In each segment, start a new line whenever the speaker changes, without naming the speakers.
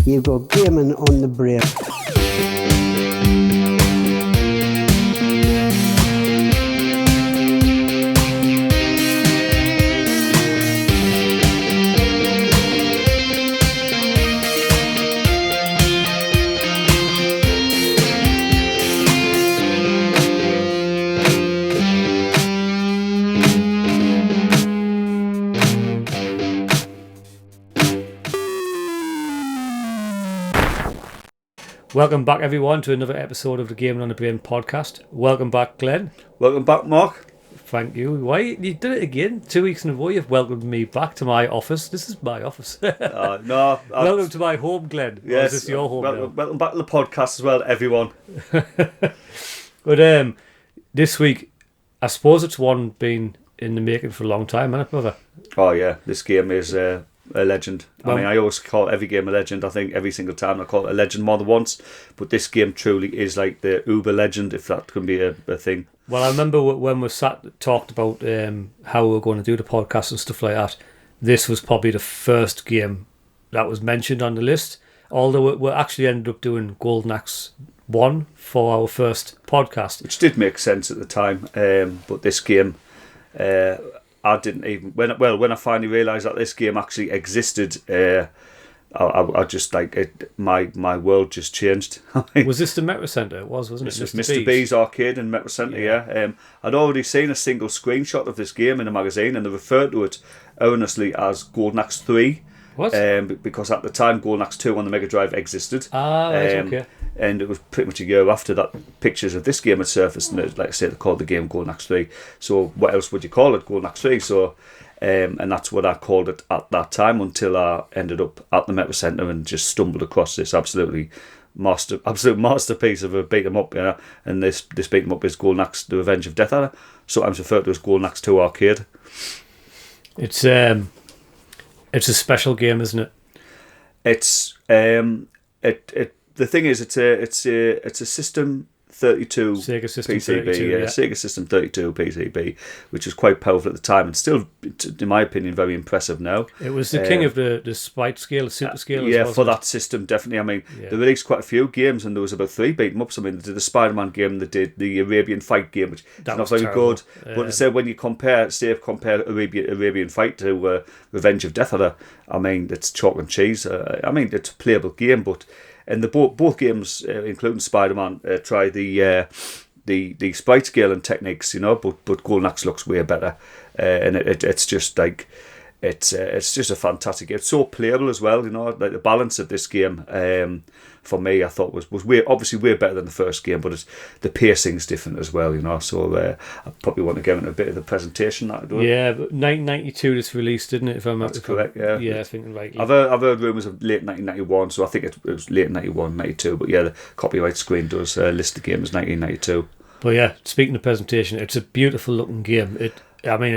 You've got gaming on the brain.
Welcome back, everyone, to another episode of the Gaming on the Brain podcast. Welcome back, Glenn.
Welcome back, Mark.
Thank you. Why you did it again? 2 weeks in a row, you've welcomed me back to my office. This is my office. Welcome to my home, Glenn.
Yes,
this is your home now?
Welcome back to the podcast as well, everyone.
But this week, I suppose it's one been in the making for a long time, hasn't it, brother?
Oh yeah, this game is a legend. I always call every game a legend. I think every single time I call it a legend more than once. But this game truly is like the uber legend, if that can be a thing.
Well, I remember when we talked about how we were going to do the podcast and stuff like that. This was probably the first game that was mentioned on the list. Although we actually ended up doing Golden Axe 1 for our first podcast. Which
did make sense at the time. But this game... I didn't even when I finally realised that this game actually existed. I just like it. My world just changed.
Was this the Metro Centre? It wasn't it?
This was Mr. B's arcade in Metro Centre. Yeah. I'd already seen a single screenshot of this game in a magazine, and they referred to it erroneously as Golden Axe 3.
What?
Because at the time Golden Axe 2 on the Mega Drive existed.
Right, okay.
And it was pretty much a year after that pictures of this game had surfaced, and like I say, they called the game Golden Axe 3. So what else would you call it? Golden Axe 3. So, and that's what I called it at that time until I ended up at the Metro Centre and just stumbled across this absolute masterpiece of a beat 'em up. And this beat 'em up is Golden Axe: The Revenge of Death Adder, sometimes referred to as Golden Axe 2 Arcade.
It's a special game, isn't it?
It's the thing is, it's a System 32
Sega System
PCB,
32, yeah.
Sega System 32 PCB, which was quite powerful at the time and still, in my opinion, very impressive now.
It was the king of the sprite scale, the super scale.
Yeah,
as well,
for that system, definitely. I mean, they released quite a few games, and there was about 3 beat 'em ups. I mean, they did the Spider-Man game, they did the Arabian Fight game, which is not very
terrible.
good. But they said when you compare Arabian Fight to Revenge of Death Adder, I mean, it's chalk and cheese. I mean, it's a playable game, but. And both games, including Spider-Man, try the sprite scale and techniques, but Golden Axe looks way better, and it's just like it's just a fantastic game. It's so playable as well, like the balance of this game. For me, I thought was obviously way better than the first game, but the pacing's different as well, So I probably want to get into a bit of the presentation. But
1992 this released, didn't it?
That's correct. Yeah.
Yeah, I think right.
I've heard rumours of late 1991, so I think it was late 91, 92. But yeah, the copyright screen does list the game as 1992.
But yeah, speaking of presentation, it's a beautiful looking game. It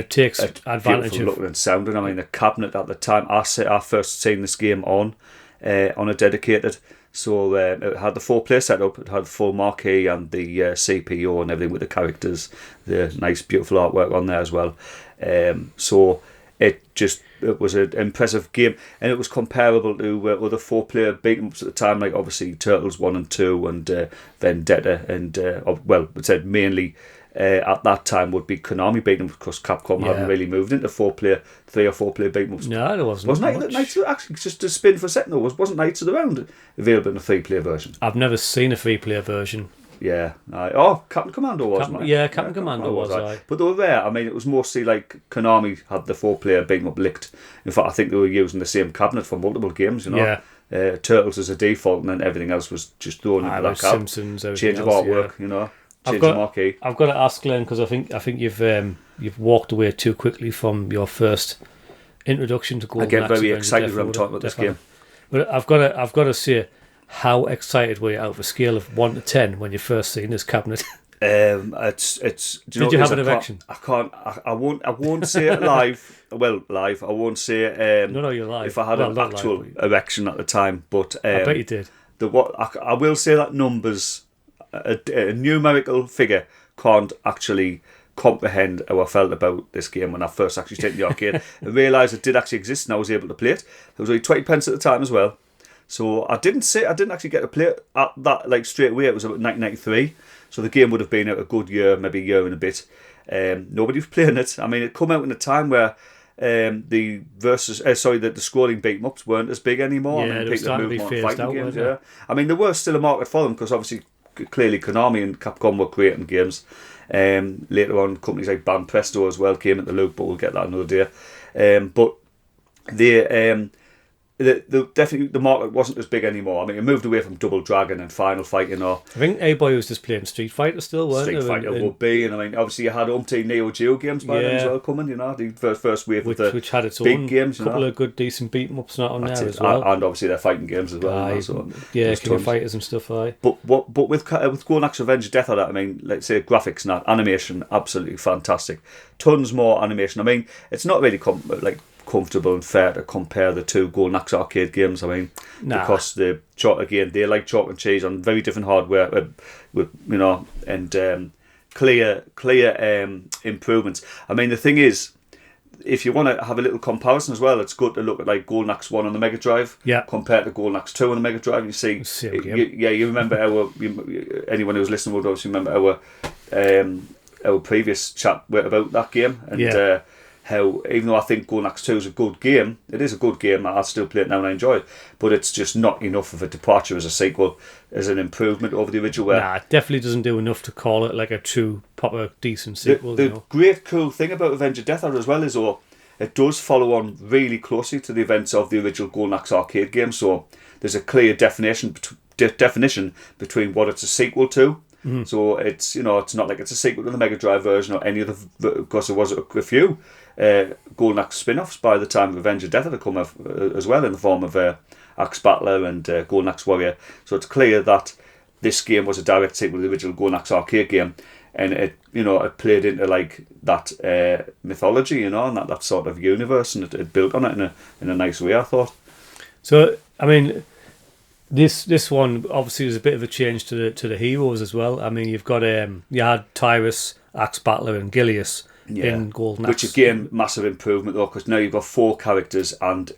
takes advantage
beautiful looking and sounding. I mean, the cabinet at the time I first seen this game on a dedicated. So it had the 4-player setup, it had the full marquee and the CPU and everything with the characters, the nice beautiful artwork on there as well. So it was an impressive game, and it was comparable to other 4-player beat-em-ups at the time, like obviously Turtles 1 and 2 and Vendetta, and it said mainly at that time would be Konami beat-em-ups, because Capcom hadn't really moved into 3 or 4-player beat-em-ups.
No, there wasn't.
Knights actually, just to spin for a second, wasn't Knights of the Round available in a 3-player version?
I've never seen a 3-player version.
Yeah. Captain Commando was,
Captain Commando was.
But they were rare. I mean, it was mostly like Konami had the 4-player beat-em-up licked. In fact, I think they were using the same cabinet for multiple games,
Yeah.
Turtles as a default, and then everything else was just thrown into that cab.
Simpsons,
change of artwork, change of marquee.
I've got to ask Glenn, because I think you've walked away too quickly from your first introduction to Golden Axe.
I get very excited when I'm talking about this game.
But I've got to say, how excited were you out of a scale of 1 to 10 when you first seen this cabinet?
It's.
Did you have an erection?
I won't say it live. Well, live. I won't say it.
No, you're live.
If I had an actual erection at the time, but
I bet you did.
I will say that numbers, a numerical figure, can't actually comprehend how I felt about this game when I first actually taken the arcade. I realised it did actually exist and I was able to play it. It was only 20 pence at the time as well. So I didn't actually get to play it at that like straight away. It was about 1993, so the game would have been out a good year, maybe a year and a bit. Nobody was playing it. I mean, it come out in a time where the scrolling beat 'em ups weren't as big anymore.
Yeah,
I mean,
they were
people had
starting to
moved
be
on
phased
fighting
out,
games.
weren't
Yeah, I mean, there was still a market for them because obviously, clearly, Konami and Capcom were creating games. Later on, companies like Banpresto as well came into the loop, but we'll get that another day. But definitely the market wasn't as big anymore. I mean, it moved away from Double Dragon and Final Fighting or
I think A-Boy was just playing Street Fighter still, weren't
Street
they?
Fighter
And-
would be, and I mean, obviously you had umpteen Neo Geo games by then as
Yeah.
well coming. You know, the first wave of the
which had its
big
own
games. You
couple
know,
of good decent beat 'em ups on
That's
there
it.
as well.
And obviously they're fighting games as well. You know,
Aye,
so
yeah,
there's
King of
tons.
Fighters and stuff. Aye.
But with Golden Axe Revenge of Death or that, I mean, let's say graphics and that, animation, absolutely fantastic. Tons more animation. I mean, it's not really comfortable and fair to compare the two Golden Axe arcade games. I mean,
Nah.
because they're like chalk and cheese on very different hardware, with and clear improvements. I mean, the thing is, if you want to have a little comparison as well, it's good to look at like Golden Axe 1 on the Mega Drive compared to Golden Axe 2 on the Mega Drive. You see,
Same game.
you remember anyone who's listening would obviously remember our previous chat about that game, and how even though I think Golden Axe 2 is a good game, it is a good game. I still play it now and I enjoy it, but it's just not enough of a departure as a sequel, as an improvement over the original.
Nah, it definitely doesn't do enough to call it like a true, proper, decent sequel.
The great cool thing about Revenge of Death Hour as well is it does follow on really closely to the events of the original Golden Axe arcade game. So there's a clear definition between what it's a sequel to. Mm-hmm. So it's not like it's a sequel to the Mega Drive version or any other, because there was a few Golden Axe spin-offs by the time Revenge of Death had come up as well, in the form of Axe Battler and Golden Axe Warrior. So it's clear that this game was a direct sequel to the original Golden Axe arcade game, and it played into like that mythology, and that sort of universe, and it built on it in a nice way, I thought.
So I mean, this one obviously was a bit of a change to the heroes as well. I mean, you've got you had Tyrus, Axe Battler, and Gilius in Golden Axe.
Which again, massive improvement though, because now you've got 4 characters, and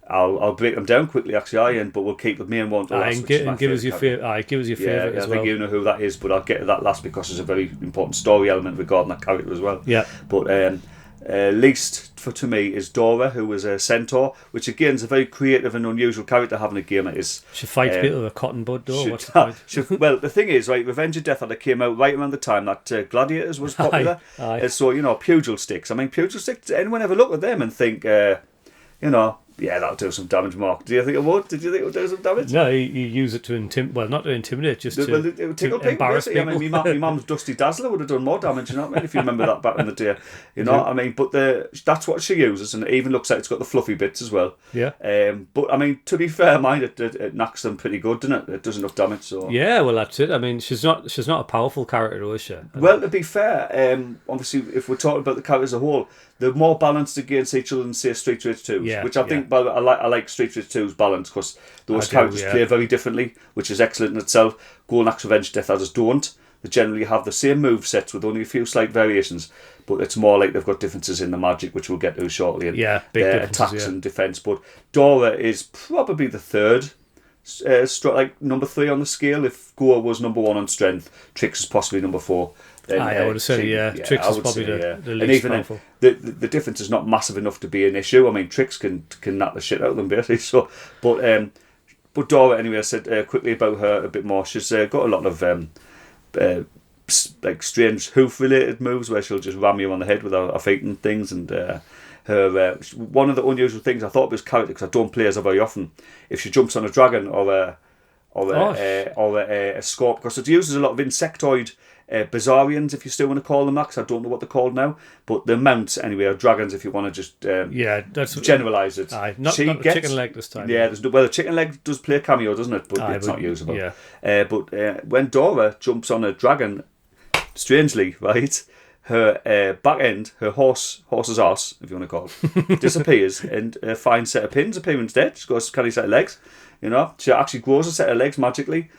I'll break them down quickly actually, but we'll keep the main one to last.
Give us your favourite. Give us your favourite as well.
I think you know who that is, but I'll get to that last because there's a very important story element regarding that character as well.
Yeah.
But least to me is Dora, who was a centaur, which again is a very creative and unusual character having a game that is.
She fights people with a cotton bud though. What's the point?
Well, the thing is, right, Revenge of Death that came out right around the time that Gladiators was popular.
Aye.
So pugil sticks. I mean, pugil sticks. Anyone ever look at them and think, yeah, that'll do some damage, Mark? Do you think it would? Did you think it would do some damage?
No, you use it to not to intimidate, just to,
it would tickle
to embarrass people.
I mean, my mum's Dusty Dazzler would have done more damage, you know what I mean, if you remember that back in the day. You know what I mean? But that's what she uses, and it even looks like it's got the fluffy bits as well.
Yeah.
But, I mean, to be fair, it knocks them pretty good, doesn't it? It does enough damage, so...
Yeah, well, that's it. I mean, she's not a powerful character, though, is she?
Well, to be fair, obviously, if we're talking about the characters as a whole, they're more balanced against each other than, say, Street Fighter 2, which I think, by the way, I like Street Fighter 2's balance, because those characters play very differently, which is excellent in itself. Golden Axe Revenge Death Others don't. They generally have the same move sets with only a few slight variations, but it's more like they've got differences in the magic, which we'll get to shortly, and
big
attacks and defence. But Dora is probably the third, like number 3 on the scale. If Goa was number 1 on strength, Trix is possibly number 4. Then,
I would have said, Trix is probably the least
and even
powerful.
The difference is not massive enough to be an issue. I mean, Trix can knock the shit out of them, basically. So, but Dora, anyway, I said quickly about her a bit more. She's got a lot of like strange hoof-related moves where she'll just ram you on the head with her feet and things. And her one of the unusual things I thought was character, because I don't play as her very often. If she jumps on a dragon or a scorp, because it uses a lot of insectoid. Bizarrians, if you still want to call them that, because I don't know what they're called now, but the mounts anyway are dragons, if you want to just
that's
generalise it.
Not the chicken leg this time.
Yeah, the chicken leg does play a cameo, doesn't it? But it's not usable.
Yeah.
But when Dora jumps on a dragon, strangely, right, her back end, her horse's arse, if you want to call it, disappears, and a fine set of pins appear instead. She goes, carry a set of legs. She actually grows a set of legs magically.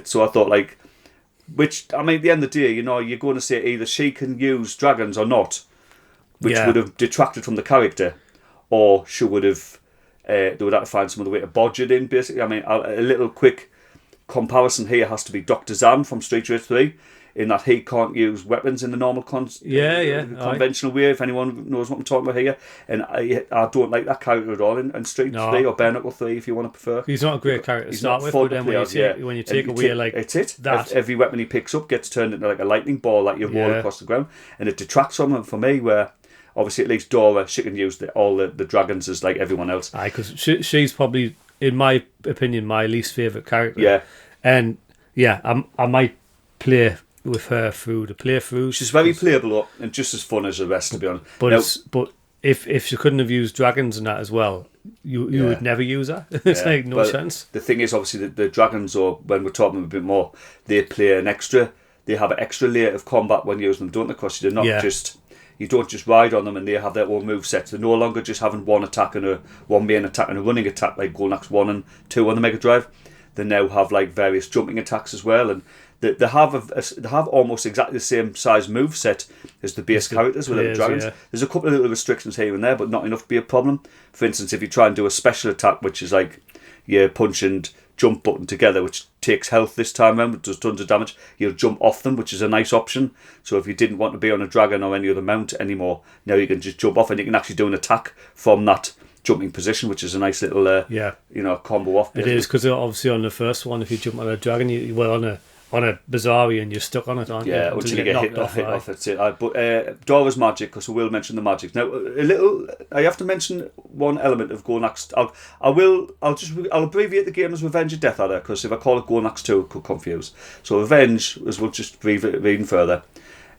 So I thought, like. Which, I mean, at the end of the day, you're going to say either she can use dragons or not, which would have detracted from the character, or she would have They would have to find some other way to bodge it in, basically. I mean, a little quick comparison here has to be Dr. Zan from Street Fighter 3, in that he can't use weapons in the normal conventional way, if anyone knows what I'm talking about here. And I don't like that character at all in Street 3 or Bare Knuckle 3, if you want to prefer.
He's not a great character to start with,
but
then when you take away like
it's it.
that.
Every weapon he picks up gets turned into like a lightning ball that you roll across the ground. And it detracts from him for me, where obviously at least Dora, she can use all the dragons as like everyone else.
Aye, because she's probably, in my opinion, my least favourite character.
Yeah.
And I might play with her through the playthrough.
She's very playable and just as fun as the rest, to be honest.
But if she couldn't have used dragons and that as well, you would never use her. It's like no sense.
The thing is, obviously, the dragons, or when we're talking a bit more, they play an extra. They have an extra layer of combat when you use them, don't they? Because they're not just. You don't just ride on them and they have their own moveset. They're no longer just having one main attack and a running attack like Golden Axe 1 and 2 on the Mega Drive. They now have like various jumping attacks as well, and they have almost exactly the same size moveset as the base characters without the dragons. Yeah. There's a couple of little restrictions here and there, but not enough to be a problem. For instance, if you try and do a special attack, which is like your punch and jump button together, which takes health this time around, but does tons of damage, you'll jump off them, which is a nice option. So if you didn't want to be on a dragon or any other mount anymore, now you can just jump off, and you can actually do an attack from that jumping position, which is a nice little combo off.
It is, because obviously on the first one, if you jump on a dragon, on a Bizarre and you're stuck on it, aren't you?
Yeah, until you get hit off. That's it. But Dora's magic, because we will mention the magic now. I have to mention one element of Golden Axe. I'll abbreviate the game as Revenge of Death Adder, because if I call it Golden Axe 2, it could confuse. So Revenge, as we'll just read even further,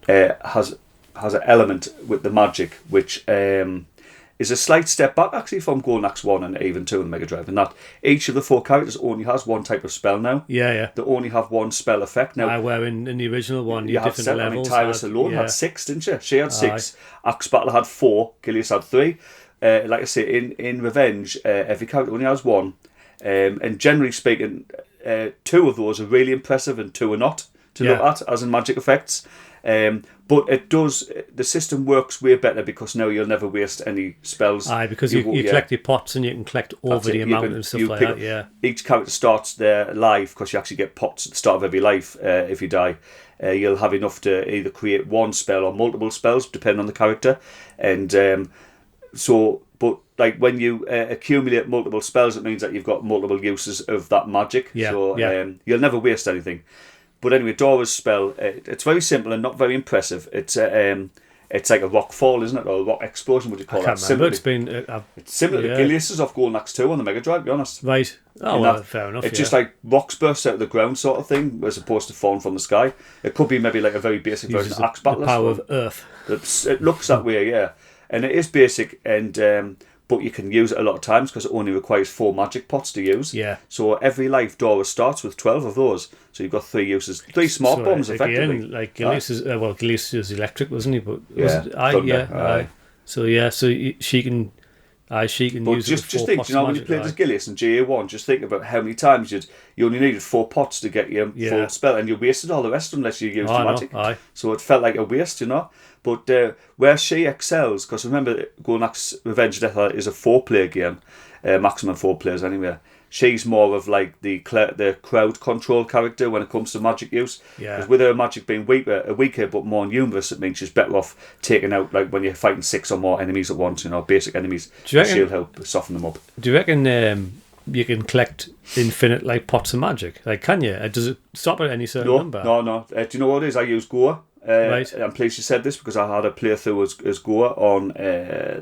has an element with the magic which is a slight step back actually from Golden Axe 1 and even 2 on the Mega Drive, in that each of the 4 characters only has one type of spell now.
Yeah.
They only have one spell effect now.
Where in the original one you have different
7.
levels.
I mean, Tyrus alone had 6, didn't she? She had 6. Axe Battle had 4. Gilius had 3. Like I say, in Revenge, every character only has 1. And generally speaking, 2 of those are really impressive and 2 are not to look at, as in magic effects. But the system works way better, because now you'll never waste any spells.
Because you collect your pots and you can collect over the amount and stuff like that. Yeah. Each
character starts their life, because you actually get pots at the start of every life if you die. You'll have enough to either create one spell or multiple spells, depending on the character. And but like when you accumulate multiple spells, it means that you've got multiple uses of that magic.
Yeah.
So you'll never waste anything. But anyway, Dora's spell, it's very simple and not very impressive. It's like a rock fall, isn't it? Or a rock explosion, would you call it?
I can't remember.
It's similar to Gilius's off Golden Axe 2 on the Mega Drive, to be honest.
Right. Oh, well, fair enough.
It's just like rocks burst out of the ground sort of thing, as opposed to falling from the sky. It could be maybe like a very basic version of Axe Battle.
The power of Earth.
It looks that way, yeah. And it is basic, and but you can use it a lot of times because it only requires 4 magic pots to use.
Yeah.
So every life Dora starts with 12 of those. So you've got 3 uses, 3 smart bombs effectively.
Like Gilius is Gilius is electric, wasn't he? But she can. She can use
just think, when you played as Gilius and GA1, just think about how many times you only needed 4 pots to get your full spell, and you wasted all the rest unless you used the magic. So it felt like a waste, But where she excels, because remember, Golden Axe Revenge of Death Adder is a 4-player game, maximum 4 players anyway. She's more of like the crowd control character when it comes to magic use.
Yeah.
Because with her magic being weaker but more numerous, it means she's better off taking out, like when you're fighting 6 or more enemies at once, basic enemies. She'll help soften them up.
Do you reckon you can collect infinite like pots of magic? Like, can you? Does it stop at any certain number?
No. Do you know what it is? I use Goa.
Right.
I'm pleased you said this, because I had a playthrough as Goa on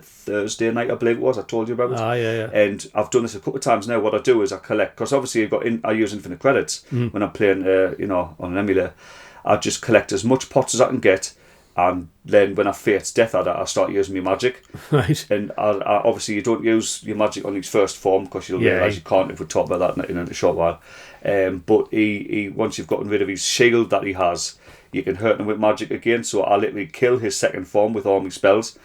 Thursday night, I believe it was. I told you about it.
Yeah.
And I've done this a couple of times now. What I do is I collect, because obviously I use infinite credits when I'm playing, on an emulator. I just collect as much pots as I can get, and then when I face Death Adder, I start using my magic.
Right.
And I obviously you don't use your magic on its first form, because you'll realise you can't if we talk about that in a short while. But he once you've gotten rid of his shield that he has, you can hurt him with magic again. So I literally kill his second form with all my spells,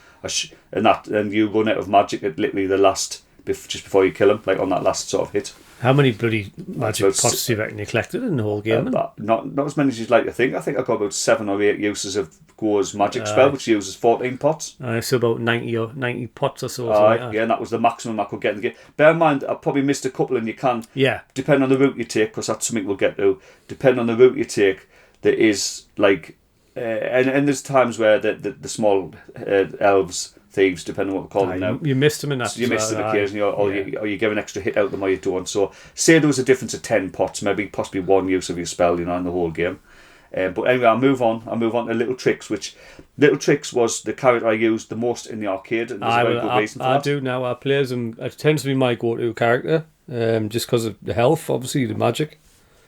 and you run out of magic at literally the last just before you kill him, like on that last sort of hit.
How many bloody magic
about
pots do you reckon you collected in the whole game? Then?
Not as many as you'd like to think. I think I got about 7 or 8 uses of Gore's magic spell, which uses 14 pots.
So about 90 pots or so.
Yeah, and that was the maximum I could get in the game. Bear in mind, I probably missed a couple, and you can, depending on the route you take, because that's something we'll get to. Depending on the route you take, there is like, and there's times where the small elves, thieves, depending on what we call them now.
You missed them in that.
So you missed them occasionally, or you give an extra hit out them, or you don't. So say there was a difference of 10 pots, maybe possibly 1 use of your spell, in the whole game. But anyway, I'll move on to Little Tricks, which Little Tricks was the character I used the most in the arcade, and there's a very good reason for that.
I do now. I play as him. It tends to be my go-to character, just because of the health, obviously, the magic.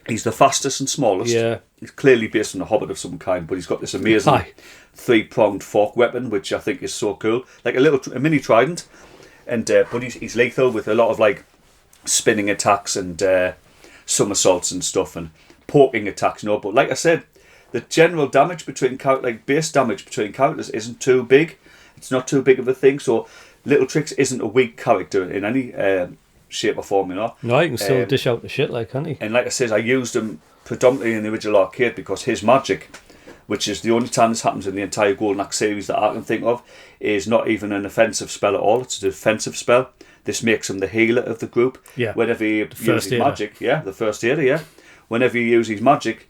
He's
the fastest and smallest.
Yeah.
He's clearly based on a hobbit of some kind, but he's got this amazing 3-pronged fork weapon, which I think is so cool. Like a mini trident. And but he's lethal with a lot of like spinning attacks and somersaults and stuff and poking attacks, But like I said, the general damage base damage between characters isn't too big. It's not too big of a thing. So Little Tricks isn't a weak character in any shape or form,
No, you can still dish out the shit, can't he?
And like I said, I used him predominantly in the original arcade because his magic, which is the only time this happens in the entire Golden Axe series that I can think of, is not even an offensive spell at all. It's a defensive spell. This makes him the healer of the group.
Yeah.
Whenever he uses magic, the first aider, Whenever he uses magic,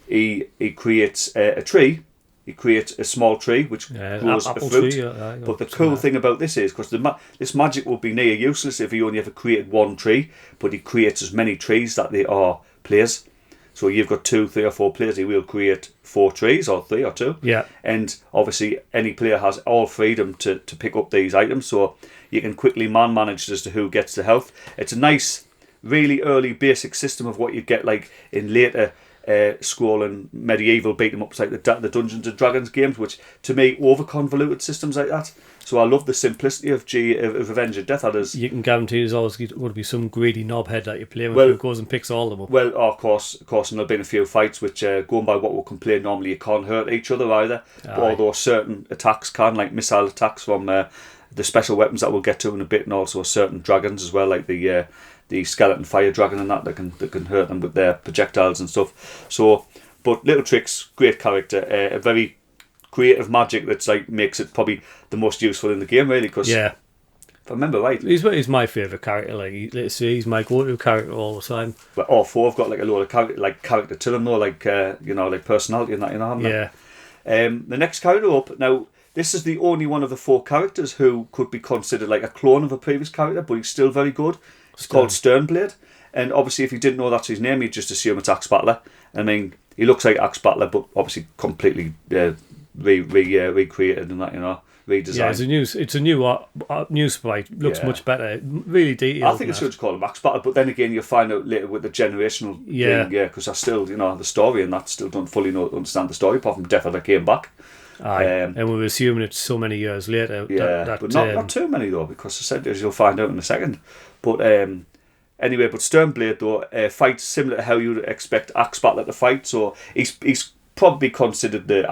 he creates a tree. He creates a small tree which grows a fruit. Tree, but the cool thing about this is, because this magic would be near useless if he only ever created one tree, but he creates as many trees that there are players. So you've got 2, 3 or 4 players, he will create 4 trees, or 3 or 2.
Yeah.
And obviously any player has all freedom to pick up these items, so you can quickly manage as to who gets the health. It's a nice, really early basic system of what you get like in later scrolling medieval beat 'em ups like the Dungeons and Dragons games, which to me over convoluted systems like that. So I love the simplicity of Revenge of Death Adders.
You can guarantee there's always going to be some greedy knobhead that you're playing with who goes and picks all of them up.
Well, of course, and there've been a few fights which, going by what we'll complain, normally you can't hurt each other either. Although certain attacks can, like missile attacks from the special weapons that we'll get to in a bit, and also certain dragons as well, like the skeleton fire dragon and that can hurt them with their projectiles and stuff. So, but Little Tricks, great character, a very creative magic that's like makes it probably the most useful in the game, really. Because if I remember right,
he's my favourite character. He's my go-to character all the time.
But all 4 have got like a lot of character to them, though, like personality and that, haven't they? The next character up now. This is the only one of the 4 characters who could be considered like a clone of a previous character, but he's still very good. It's called Sternblade, and obviously if you didn't know that's his name, you'd just assume it's Axe Battler. I mean, he looks like Axe Battler, but obviously completely recreated and that, redesigned.
Yeah, it's a new sprite. Looks much better, really detailed.
I think it's good to call him Axe Battler, but then again, you'll find out later with the generational thing, because I still, the story and that still don't fully understand the story, apart from Death Adder came back.
And we were assuming it's so many years later.
But not too many though, because I said as you'll find out in a second. But anyway, but Sternblade though fights similar to how you'd expect Axe Battler to fight. So he's probably considered the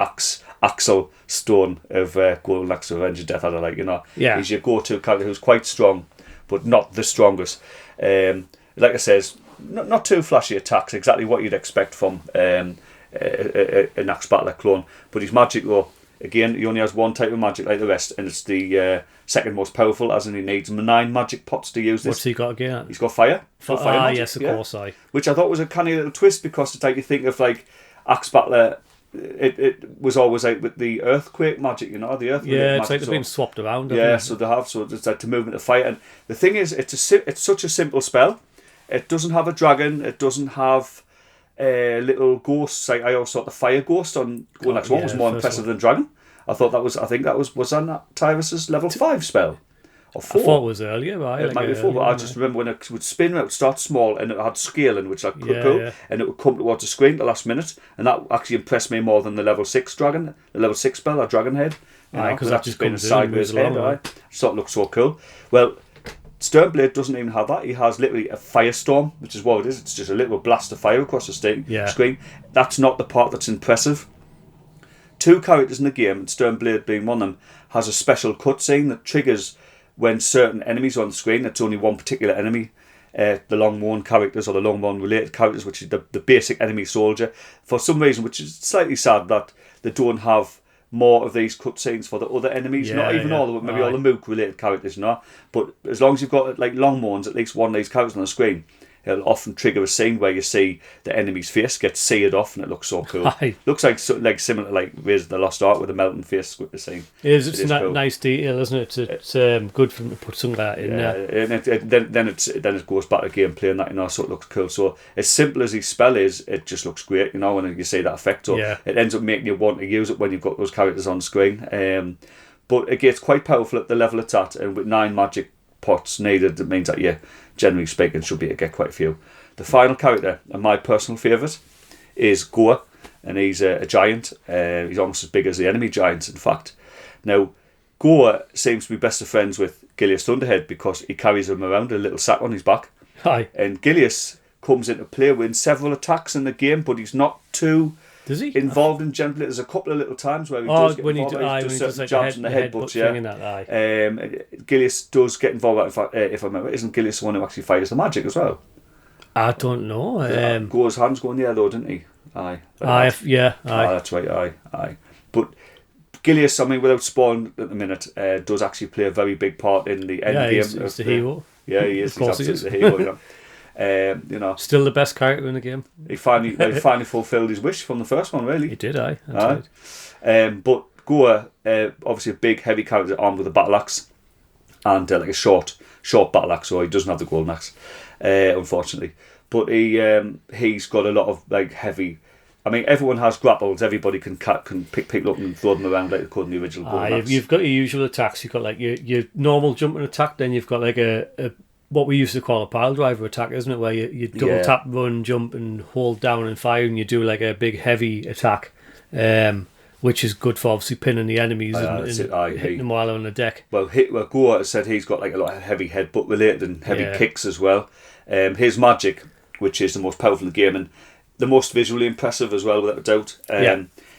Axel Stone of Golden Axe Revenge of Death Adder, He's your go-to character who's quite strong, but not the strongest. Like I says, not too flashy attacks, exactly what you'd expect from an Axe Battler clone. But his magic though, again, he only has one type of magic like the rest, and it's the second most powerful, as in he needs 9 magic pots to use this.
What's he got again?
He's got fire. Magic,
yes, of course.
Which I thought was a canny little twist, because it's like you think of like Axe Battler, it was always like with the earthquake magic, the earthquake magic.
It's like they've been swapped around.
So they have. So it's like to move into fire. And the thing is, it's such a simple spell. It doesn't have a dragon. It doesn't have little ghosts. Like I always thought the fire ghost on Golden Axe 1 was more impressive than dragon. I think that was on Tyrus's level 5 spell. Or 4.
I thought it was earlier, right?
It might be 4, but I just remember when it would spin, it would start small, and it had scaling, which I could go, and it would come towards the screen at the last minute, and that actually impressed me more than the level 6 dragon, the level 6 spell, or dragon head.
Because that just been a
sideways head, right? So it looks so cool. Well, Sternblade doesn't even have that. He has literally a firestorm, which is what it is. It's just a little blast of fire across the screen. That's not the part that's impressive. 2 characters in the game, and Sternblade being one of them, has a special cutscene that triggers when certain enemies are on the screen, it's only one particular enemy. The Longmorn characters or the Longmorn related characters, which is the basic enemy soldier. For some reason, which is slightly sad that they don't have more of these cutscenes for the other enemies. Not even all the maybe all the Mook related characters, but as long as you've got like Longmorns, at least one of these characters on the screen, it'll often trigger a scene where you see the enemy's face get seared off, and it looks so cool. Looks like similar to like Raiders of the Lost Ark with the melting face with the scene.
It's a cool. Nice detail, isn't it? It's good for them to put some of that in there.
And then it goes back to gameplay and that, so it looks cool. So as simple as his spell is, it just looks great, when you see that effect. So it ends up making you want to use it when you've got those characters on screen. But it gets quite powerful at the level it's at, and with 9 magic pots needed, it means that generally speaking, should be able to get quite a few. The final character, and my personal favourite, is Goa, and he's a giant. He's almost as big as the enemy giants, in fact. Now, Goa seems to be best of friends with Gilius Thunderhead because he carries him around a little sack on his back. And Gilius comes into play with several attacks in the game, but he's not too involved in generally. There's a couple of little times where he does get involved. He does certain jabs in the headbutts, Gilius does get involved. If I remember, isn't Gilius the one who actually fires the magic as well?
I don't know.
Gore's hands going there though, didn't he? Aye. That's right. Aye. But Gilius, without spoiling at the minute, does actually play a very big part in the end game.
He's the hero.
Yeah, he is. He's absolutely the hero.
Still the best character in the game.
He finally fulfilled his wish from the first one, really.
He did,
But Goa, obviously a big, heavy character armed with a battle axe and like a short battle axe, so he doesn't have the golden axe, unfortunately. But he's got a lot of like heavy. Everyone has grapples. Everybody can pick people up and throw them around like they could in the original golden axe.
You've got your usual attacks. You've got like your normal jumping attack. Then you've got like a what we used to call a pile driver attack, isn't it? Where you double tap, run, jump, and hold down and fire, and you do like a big heavy attack, which is good for obviously pinning the enemies and hitting them while on the deck.
Well, Goa said he's got like a lot of heavy headbutt related and heavy kicks as well. His magic, which is the most powerful in the game and the most visually impressive as well, without a doubt,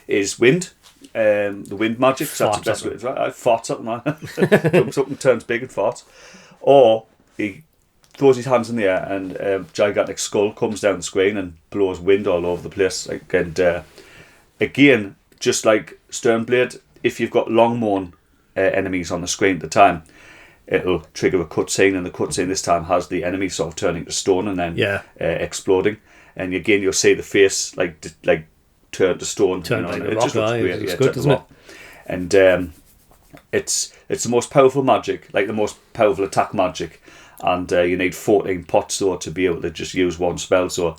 is wind. The wind magic. That's the best way. Right? Farts at them. Jumps up and turns big and farts. Or he throws his hands in the air and a gigantic skull comes down the screen and blows wind all over the place. Again, just like Sternblade, if you've got Longmorn enemies on the screen at the time, it'll trigger a cutscene, and the cutscene this time has the enemy sort of turning to stone and then exploding. And again, you'll see the face like turn to stone.
Turn like
it
rock,
just looks great.
It's good, doesn't it?
And it's the most powerful magic, like the most powerful attack magic, and you need 14 pots though to be able to just use one spell. So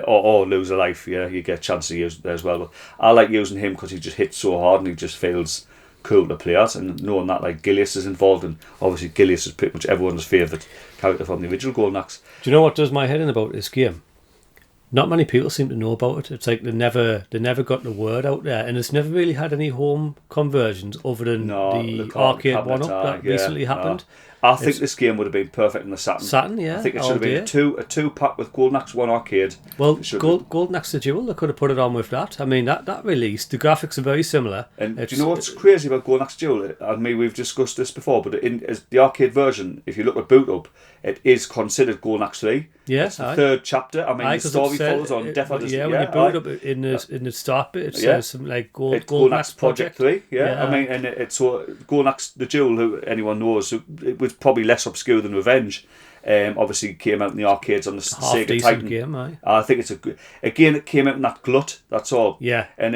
or lose a life. You get a chance to use it there as well. But I like using him because he just hits so hard and he just feels cool to play at, and knowing that like Gilius is involved, and obviously Gilius is pretty much everyone's favourite character from the original Golden Axe.
Do you know what does my head in about this game? Not many people seem to know about it. It's like they never got the word out there, and it's never really had any home conversions other than the arcade one-up that recently happened.
I think this game would have been perfect in the Saturn.
Saturn, yeah.
I think it should have been a two pack with Golden Axe 1 arcade.
Well, Golden Axe the Duel, they could have put it on with that. That release, the graphics are very similar.
And do you know what's crazy about Golden Axe Duel? We've discussed this before, but as the arcade version, if you look at boot up, it is considered Golden Axe 3.
Yes,
it's the third chapter. The story follows on Death
when you boot up in the start bit, it says something like Golden Axe Project
3. And it's Golden Axe the Duel, who anyone knows, it was probably less obscure than Revenge. Obviously came out in the arcades on the Sega Titan
game.
I think it's it came out in that glut. That's all.
Yeah,
and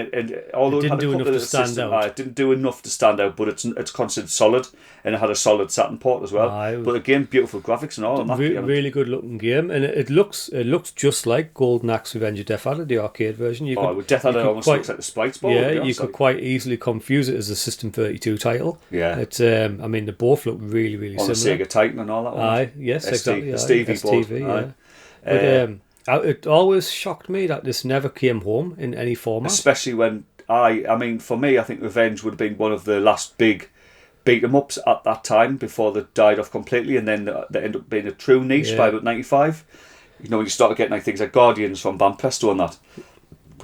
although
it didn't do enough to stand out.
It didn't do enough to stand out, but it's considered solid, and it had a solid Saturn port as well. But again, beautiful graphics and all.
Really good looking game, and it looks just like Golden Axe Revenge of Death Adder, the arcade version.
Death Adder almost looks like the sprites ball.
Yeah, you could quite easily confuse it as a System 32 title.
Yeah,
it's they both look really similar.
On the Sega Titan and all that one.
Yes. Exactly,
the Stevie board.
But it always shocked me that this never came home in any format.
Especially when for me, I think Revenge would have been one of the last big beat 'em ups at that time before they died off completely, and then they ended up being a true niche by about 95. When you started getting like things like Guardians from Van Presto and that,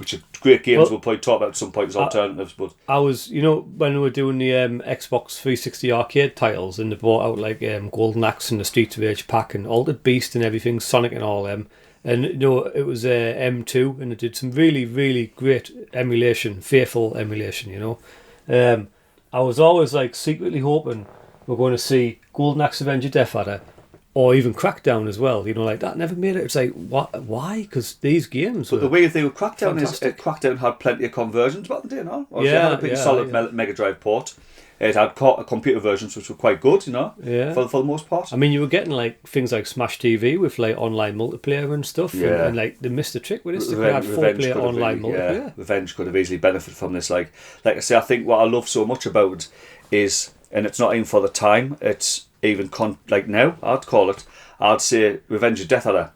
which are great games.
Well,
we'll probably talk about at some point as alternatives. But
I was, when we were doing the Xbox 360 arcade titles, and they brought out like Golden Axe and the Streets of Rage pack and Altered Beast and everything, Sonic and all them. And it was M2, and it did some really, really great emulation, faithful emulation. I was always like secretly hoping we're going to see Golden Axe Avenger Death Adder, or even Crackdown as well. Like that never made it. It's like, what? Why? Because these games.
But the way they were Crackdown fantastic. Crackdown had plenty of conversions back in the day, no? It had a pretty solid Mega Drive port. It had computer versions which were quite good, for the most part.
I mean, you were getting like things like Smash TV with like online multiplayer and stuff, and like they missed the trick with this. They had 4-player online multiplayer.
Yeah, Revenge could have easily benefited from this. Like I say, I think what I love so much about it is, and it's not even for the time, it's even now, I'd say Revenge of Death Adder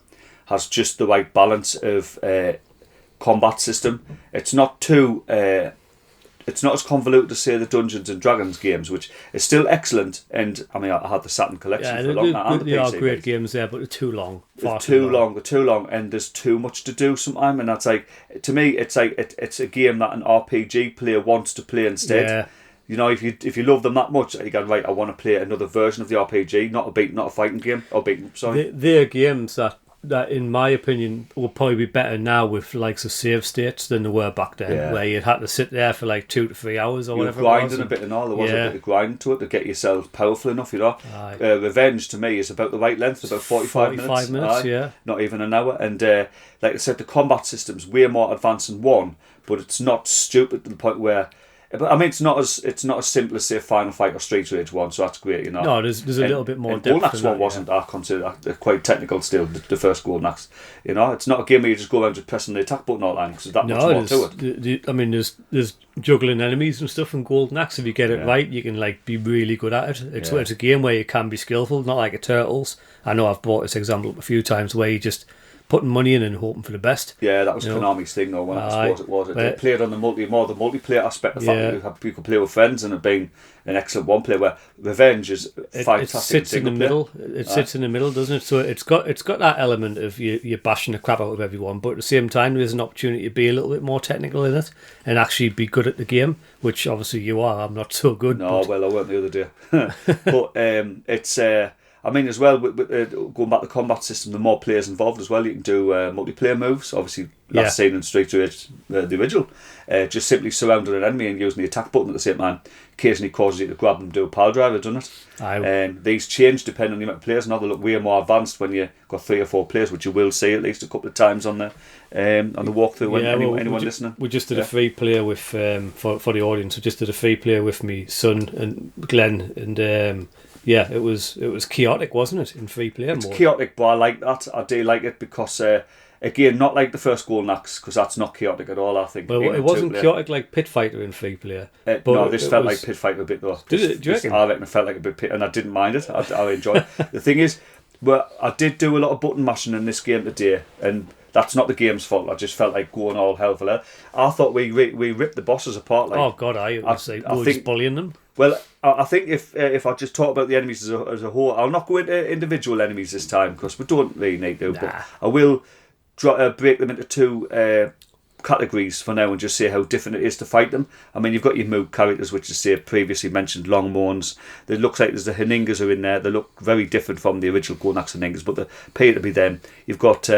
has just the right balance of combat system. It's not too... it's not as convoluted as, say, the Dungeons and Dragons games, which is still excellent. And I mean, I had the Saturn collection for a long time.
They are great games there, but they're too long.
They're too long, and there's too much to do sometimes. And that's like, to me, it's like it's a game that an RPG player wants to play instead. Yeah. If you love them that much, you go, right, I want to play another version of the RPG, not a fighting game,
They're games that, in my opinion, will probably be better now with likes of save states than they were back then, where you'd had to sit there for like 2 to 3 hours or whatever.
You're grinding a bit and all. There was a bit of grinding to it to get yourself powerful enough, Revenge, to me, is about the right length, about 45 minutes. Not even an hour. And like I said, the combat system's way more advanced than 1, but it's not stupid to the point where... But I mean, it's not as simple as, say, Final Fight or Street Rage 1, so that's great,
No, there's a little bit more depth.
Golden Axe 1 wasn't, I consider that quite technical still, the first Golden Axe. It's not a game where you just go around just pressing the attack button all the time, because there's that much more to it.
I mean, there's juggling enemies and stuff in Golden Axe. If you get it right, you can like be really good at it. It's a game where you can be skillful, not like a Turtles. I know I've brought this example up a few times where you just putting money in and hoping for the best.
Yeah, that was Konami's thing though, when I suppose it was. They played on the multiplayer aspect, the fact that you could play with friends and it being an excellent one player, where Revenge is fantastic.
It sits in the middle. It sits in the middle, doesn't it? So it's got that element of you're bashing the crap out of everyone, but at the same time there's an opportunity to be a little bit more technical in it and actually be good at the game, which obviously you are. I'm not so good.
No, well, I weren't the other day. But it's... I mean, as well, with going back to the combat system, the more players involved as well, you can do multiplayer moves. Obviously, that's seen in Street Rage, the original. Just simply surrounding an enemy and using the attack button at the same time occasionally causes you to grab them and do a pile driver, doesn't it? And these change depending on the amount of players. Now they look way more advanced when you've got 3 or 4 players, which you will see at least a couple of times on the walkthrough. Anyone listening?
We just did a free player with for the audience. We just did a free player with me son and Glenn, and it was chaotic, wasn't it, in free player mode?
It's chaotic, but I like that. I do like it because, again, not like the first Golden Axe, because that's not chaotic at all, I think.
Well, it wasn't chaotic like Pit Fighter in free player.
No, this felt like Pit Fighter a bit, though.
Do you reckon?
I reckon it felt like a bit Pit, and I didn't mind it. I enjoyed it. The thing is, I did do a lot of button mashing in this game today, and that's not the game's fault. I just felt like going all hell for leather. I thought we ripped the bosses apart. Like,
oh, God, we were just bullying them.
Well, I think if I just talk about the enemies as a whole, I'll not go into individual enemies this time because we don't really need to. But I will break them into 2 categories for now and just say how different it is to fight them. I mean, you've got your Moog characters, which is, say, previously mentioned Longmoans. It looks like there's the Haningas are in there. They look very different from the original Golden Axe Haningas, but they appear to be them. You've got...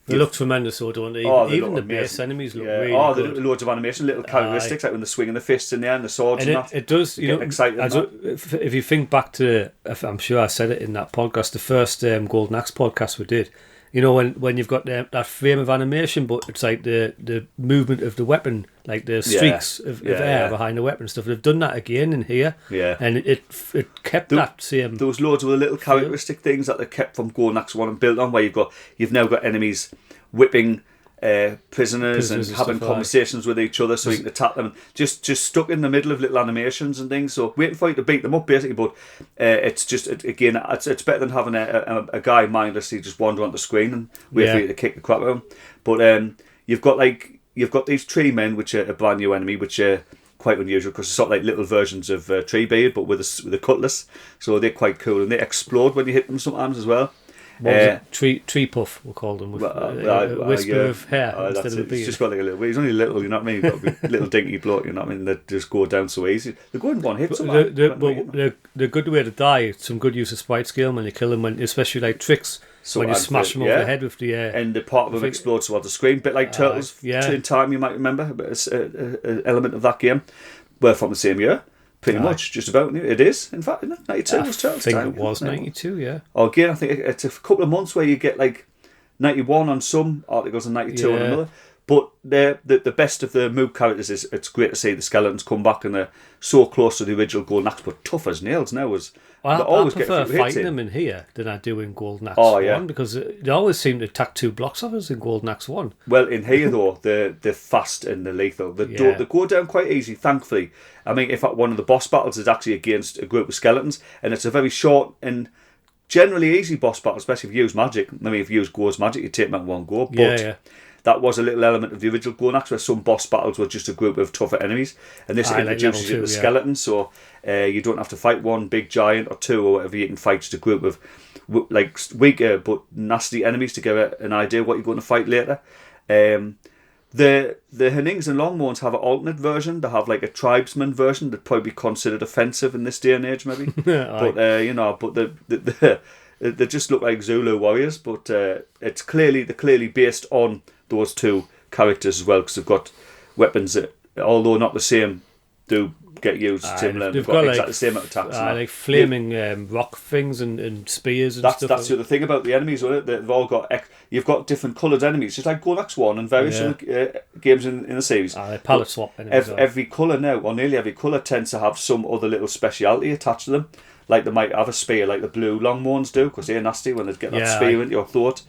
They look tremendous, though, don't they? Even the base enemies look really good.
Loads of animation, little characteristics, like when they're swinging the fists in there and the swords and that.
It does,
excited.
If you think back to, I'm sure I said it in that podcast, the first Golden Axe podcast we did, when you've got that frame of animation, but it's like the movement of the weapon, like the streaks of air behind the weapon and stuff. They've done that again in here, and it kept that same.
There was loads of little characteristic things that they kept from Golden Axe 1 and built on, where you've now got enemies whipping prisoners and having conversations with each other so you can attack them, just stuck in the middle of little animations and things, so waiting for you to beat them up basically. But it's just, again, it's better than having a guy mindlessly just wander on the screen and wait for you to kick the crap out of him. But you've got these tree men, which are a brand new enemy, which are quite unusual because they're sort of like little versions of Treebeard but with a cutlass, so they're quite cool and they explode when you hit them sometimes as well.
What was it? Tree puff, we'll call them, with a whisper of hair instead of a beard.
It's just got like a little. He's only little, you know what I mean. He's got a little dinky bloke, you know what I mean. That just go down so easy. They're going one hit.
The good way to die. Some good use of sprite scale when you kill them, especially like tricks. So when you smash them over the head with the
and the part of them explodes towards the screen, bit like Turtles. In Time, you might remember an element of that game. We're from the same year, pretty much, just about. It is, in fact, isn't it? 92 was Turtles Time.
I think it was 92, yeah.
Or again, I think it's a couple of months where you get like 91 on some articles and 92 on another. But they're the best of the Moob characters. It's great to see the skeletons come back and they're so close to the original Golden Axe, but tough as nails now.
I prefer fighting them in here than I do in Golden Axe 1 because they always seem to attack 2 blocks of us in Golden Axe 1.
Well, in here though, they're fast and they're lethal. They go down quite easy, thankfully. I mean, if one of the boss battles is actually against a group of skeletons, and it's a very short and generally easy boss battle, especially if you use magic. I mean, if you use Gore's magic, you take them out in one go. But that was a little element of the original Golden Axe where some boss battles were just a group of tougher enemies, and this introduces you to skeletons, so you don't have to fight one big giant or two or whatever. You can fight just a group of like weaker but nasty enemies to get an idea of what you're going to fight later. The Henings and Longmourns have an alternate version. They have like a tribesman version that'd probably be considered offensive in this day and age, maybe. But they just look like Zulu warriors. But it's clearly based on those 2 characters as well, because they've got weapons that, although not the same, do get used similar. They've got exactly the same amount of attacks.
Like flaming rock things and spears and stuff.
That's the other thing about the enemies, isn't it? They've all got you've got different coloured enemies, just like Golden Axe 1 and various other games in the series.
They palette swap.
Every colour now, or nearly every colour, tends to have some other little speciality attached to them. Like they might have a spear, like the blue Longmourns do, because they're nasty when they get that spear into your throat.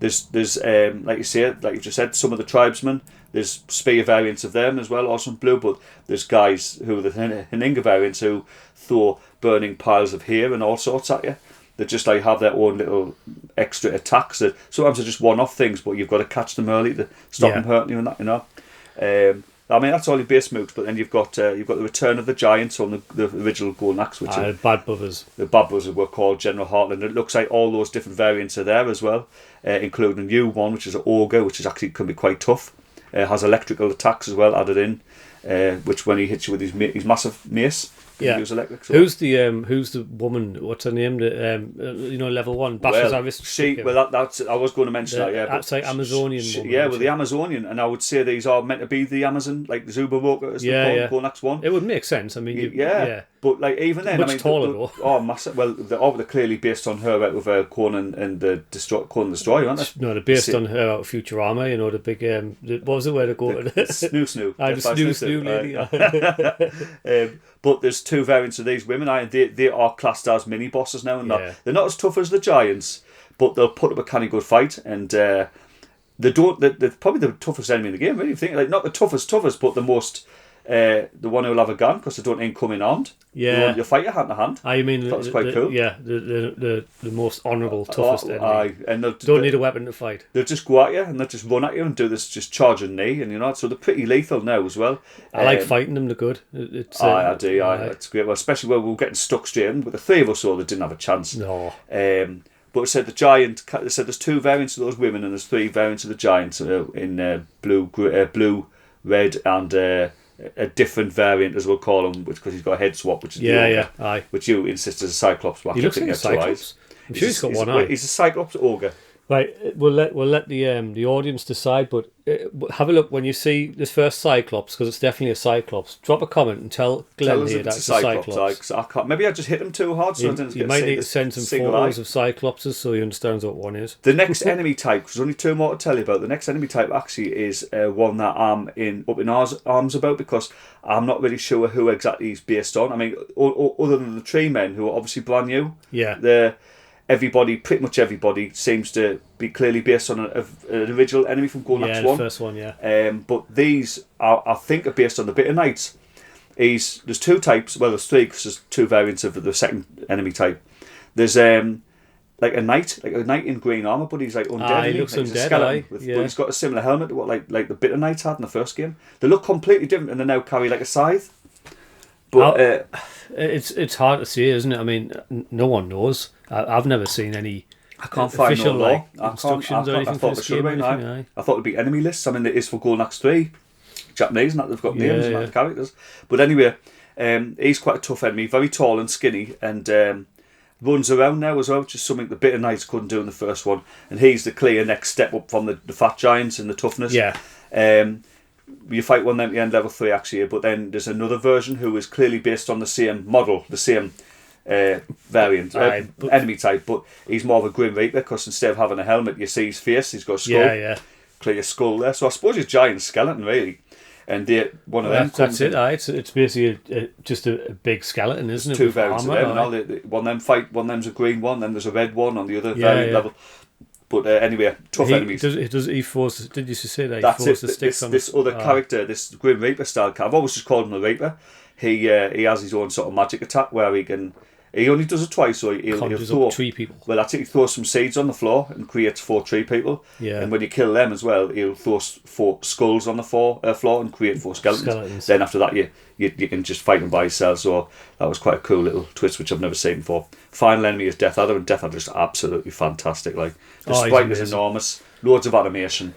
There's like you say, like you just said, some of the tribesmen. There's spear variants of them as well, also in blue. But there's guys who are the Heninga variants who throw burning piles of hair and all sorts at you. They just like have their own little extra attacks. That sometimes they're just one-off things, but you've got to catch them early to stop them hurting you and that. You know. I mean, that's all your base moves, but then you've got the Return of the Giants on the original Golden Axe, which are
Bad Brothers. The
Bad Brothers were called General Heartland. It looks like all those different variants are there as well, including a new one, which is an Ogre, which is actually can be quite tough. Has electrical attacks as well added in, which when he hits you with his massive mace, use electric. So.
Who's the woman? What's her name? Level 1 bashes our wrist.
That's I was going to mention that. Yeah,
that's like Amazonian.
Woman, the Amazonian, and I would say these are meant to be the Amazon, like the Zubaroka as the Golden Axe 1.
It would make sense. I mean,
but like even then,
much taller though.
Oh, massive. Well, they're clearly based on her out of Conan and the Destroyer, aren't they?
No, they're based on her out of Futurama. You know, the big what was it where they go to the
Snoo.
The Snoo lady.
But there's 2 variants of these women. They are classed as mini bosses now, and they're not as tough as the giants, but they'll put up a kind of good fight. And they're probably the toughest enemy in the game. Really, think like not the toughest, but the most. The one who'll have a gun because they don't income in armed.
Yeah,
you'll fight you hand to hand.
I mean,
that's quite cool.
Yeah, the most honourable, toughest enemy.
And
don't need a weapon to fight.
They'll just go at you and they'll just run at you and do this just charge and knee, and so they're pretty lethal now as well.
I like fighting them. They're good.
I do. It's great. Well, especially when we were getting stuck straight in. But the 3 of us all, they didn't have a chance.
No.
But it said the giant. They said there's 2 variants of those women and there's 3 variants of the giants in blue, red, and. A different variant, as we'll call him, because he's got a head swap, which is which you insist is a Cyclops.
He looks like a Cyclops. I'm sure he's got one eye.
He's a Cyclops ogre.
Right, we'll let the audience decide, but have a look when you see this first Cyclops, because it's definitely a Cyclops. Drop a comment and tell Glenn here that's a Cyclops.
I can't. Maybe I just hit him too hard, so I didn't
you might need to send some photos of Cyclopses so he understands what one is.
The next enemy type, there's only 2 more to tell you about. The next enemy type actually is one that I'm up in arms about, because I'm not really sure who exactly he's based on. I mean, other than the tree men, who are obviously brand new.
Yeah.
Pretty much everybody seems to be clearly based on an original enemy from Golden Axe 1.
Yeah, the first one, yeah.
But these, I think, are based on the Bitter Knights. There's 2 types, well, there's 3, because there's 2 variants of the second enemy type. There's like a knight in green armour, but he's like undead.
He looks
undead,
a
skeleton, but he's got a similar helmet to what like the Bitter Knights had in the first game. They look completely different, and they now carry like a scythe. But
it's hard to say, isn't it? I mean, no one knows. I've never seen any
I can't find no
official
law.
like
I
instructions or anything
I
for
thought
this
there should
game?
have been. I thought it'd be enemy lists. I mean, it is for Golden Axe 3. Japanese and that, they've got names and that, the characters. But anyway, he's quite a tough enemy, very tall and skinny, and runs around now as well, which is something the Bitter Knights couldn't do in the first one. And he's the clear next step up from the fat giants in the toughness.
Yeah.
You fight one of them at the end, level 3 actually, but then there's another version who is clearly based on the same model, the same variant, enemy type, but he's more of a Grim Reaper because instead of having a helmet, you see his face, he's got a skull, clear skull there. So I suppose he's a giant skeleton, really. And one of them.
That's it. It's basically just a big skeleton, isn't it?
Two variants of them. One of them fight. One of them's a green one. Then there's a red one on the other variant level. But anyway, tough enemies.
He force? Did you say that?
That's
he forced
it.
the sticks on
this other character, this Grim Reaper style. I've always just called him a Reaper. He has his own sort of magic attack where he can. He only does it twice, so he'll throw
3 people.
Well, that's it. He throws some seeds on the floor and creates 4 tree people.
Yeah.
And when you kill them as well, he'll throw 4 skulls on the floor and create 4 skeletons. Then after that, you can just fight them by yourself. So that was quite a cool little twist, which I've never seen before. Final enemy is Death Adder, and Death Adder is absolutely fantastic. Like the sprite is enormous, loads of animation.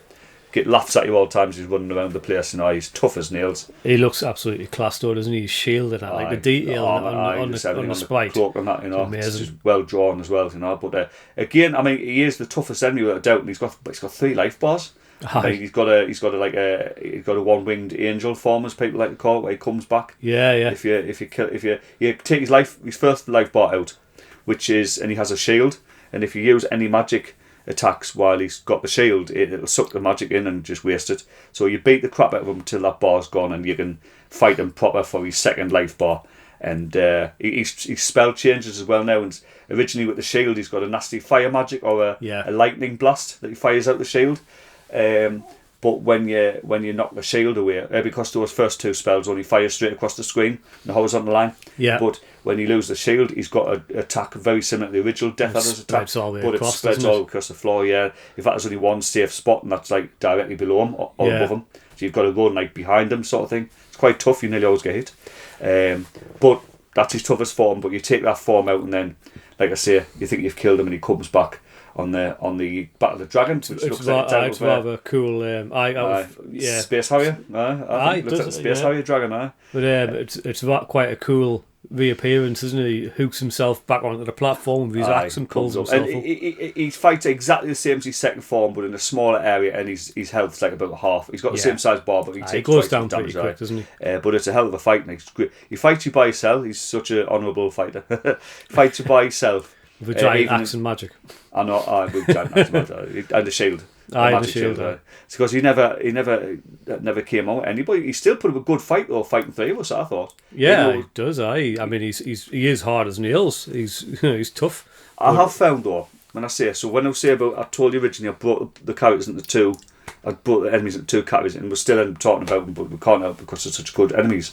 Get laughs at you all the time as he's running around the place. He's tough as nails.
He looks absolutely classed, though, doesn't he? He's shielded, like the detail on the sprite.
Cloak and that,
amazing.
It's just well drawn as well, But again, I mean, he is the toughest enemy without a doubt, and he's got 3 life bars. He's got a one-winged angel form, as people like to call it, where he comes back.
Yeah.
If you take his first life bar out, and he has a shield, and if you use any magic attacks while he's got the shield, it'll suck the magic in and just waste it. So you beat the crap out of him until that bar's gone, and you can fight him proper for his second life bar. And his spell changes as well now. And originally with the shield, he's got a nasty fire magic or a lightning blast that he fires out the shield. But when you knock the shield away, because those first 2 spells only fire straight across the screen, the horizontal line.
Yeah.
But when you lose the shield, he's got an attack very similar to the original Death Adder's attack. But it spreads all across the floor, In fact, there's only one safe spot, and that's like directly below him or above him. So you've got to run like behind him, sort of thing. It's quite tough, you nearly always get hit. But that's his toughest form, but you take that form out and then, like I say, you think you've killed him and he comes back on the Battle of the Dragon, which looks like
it's rather cool.
Space Harrier. It looks like the Space Harrier dragon.
But it's quite a cool reappearance, isn't it? He hooks himself back onto the platform with his axe and pulls himself up.
He fights exactly the same as his second form, but in a smaller area, and his health's like about half. He's got the same size bar, but he
goes down pretty quick, doesn't he?
But it's a hell of a fight. And he fights you by himself. He's such an honourable fighter. He fights you by himself.
With a giant axe and magic.
I know, with giant axe and magic. And a shield.
The shield.
It's because he never came out with anybody. He still put up a good fight though, fighting 3 of us, I thought.
Yeah, he does. I mean, he is hard as nails. He's tough.
I have found though, when I told you originally, I brought the characters into 2. I brought the enemies into 2 categories, and we're still talking about them, but we can't help because they're such good enemies.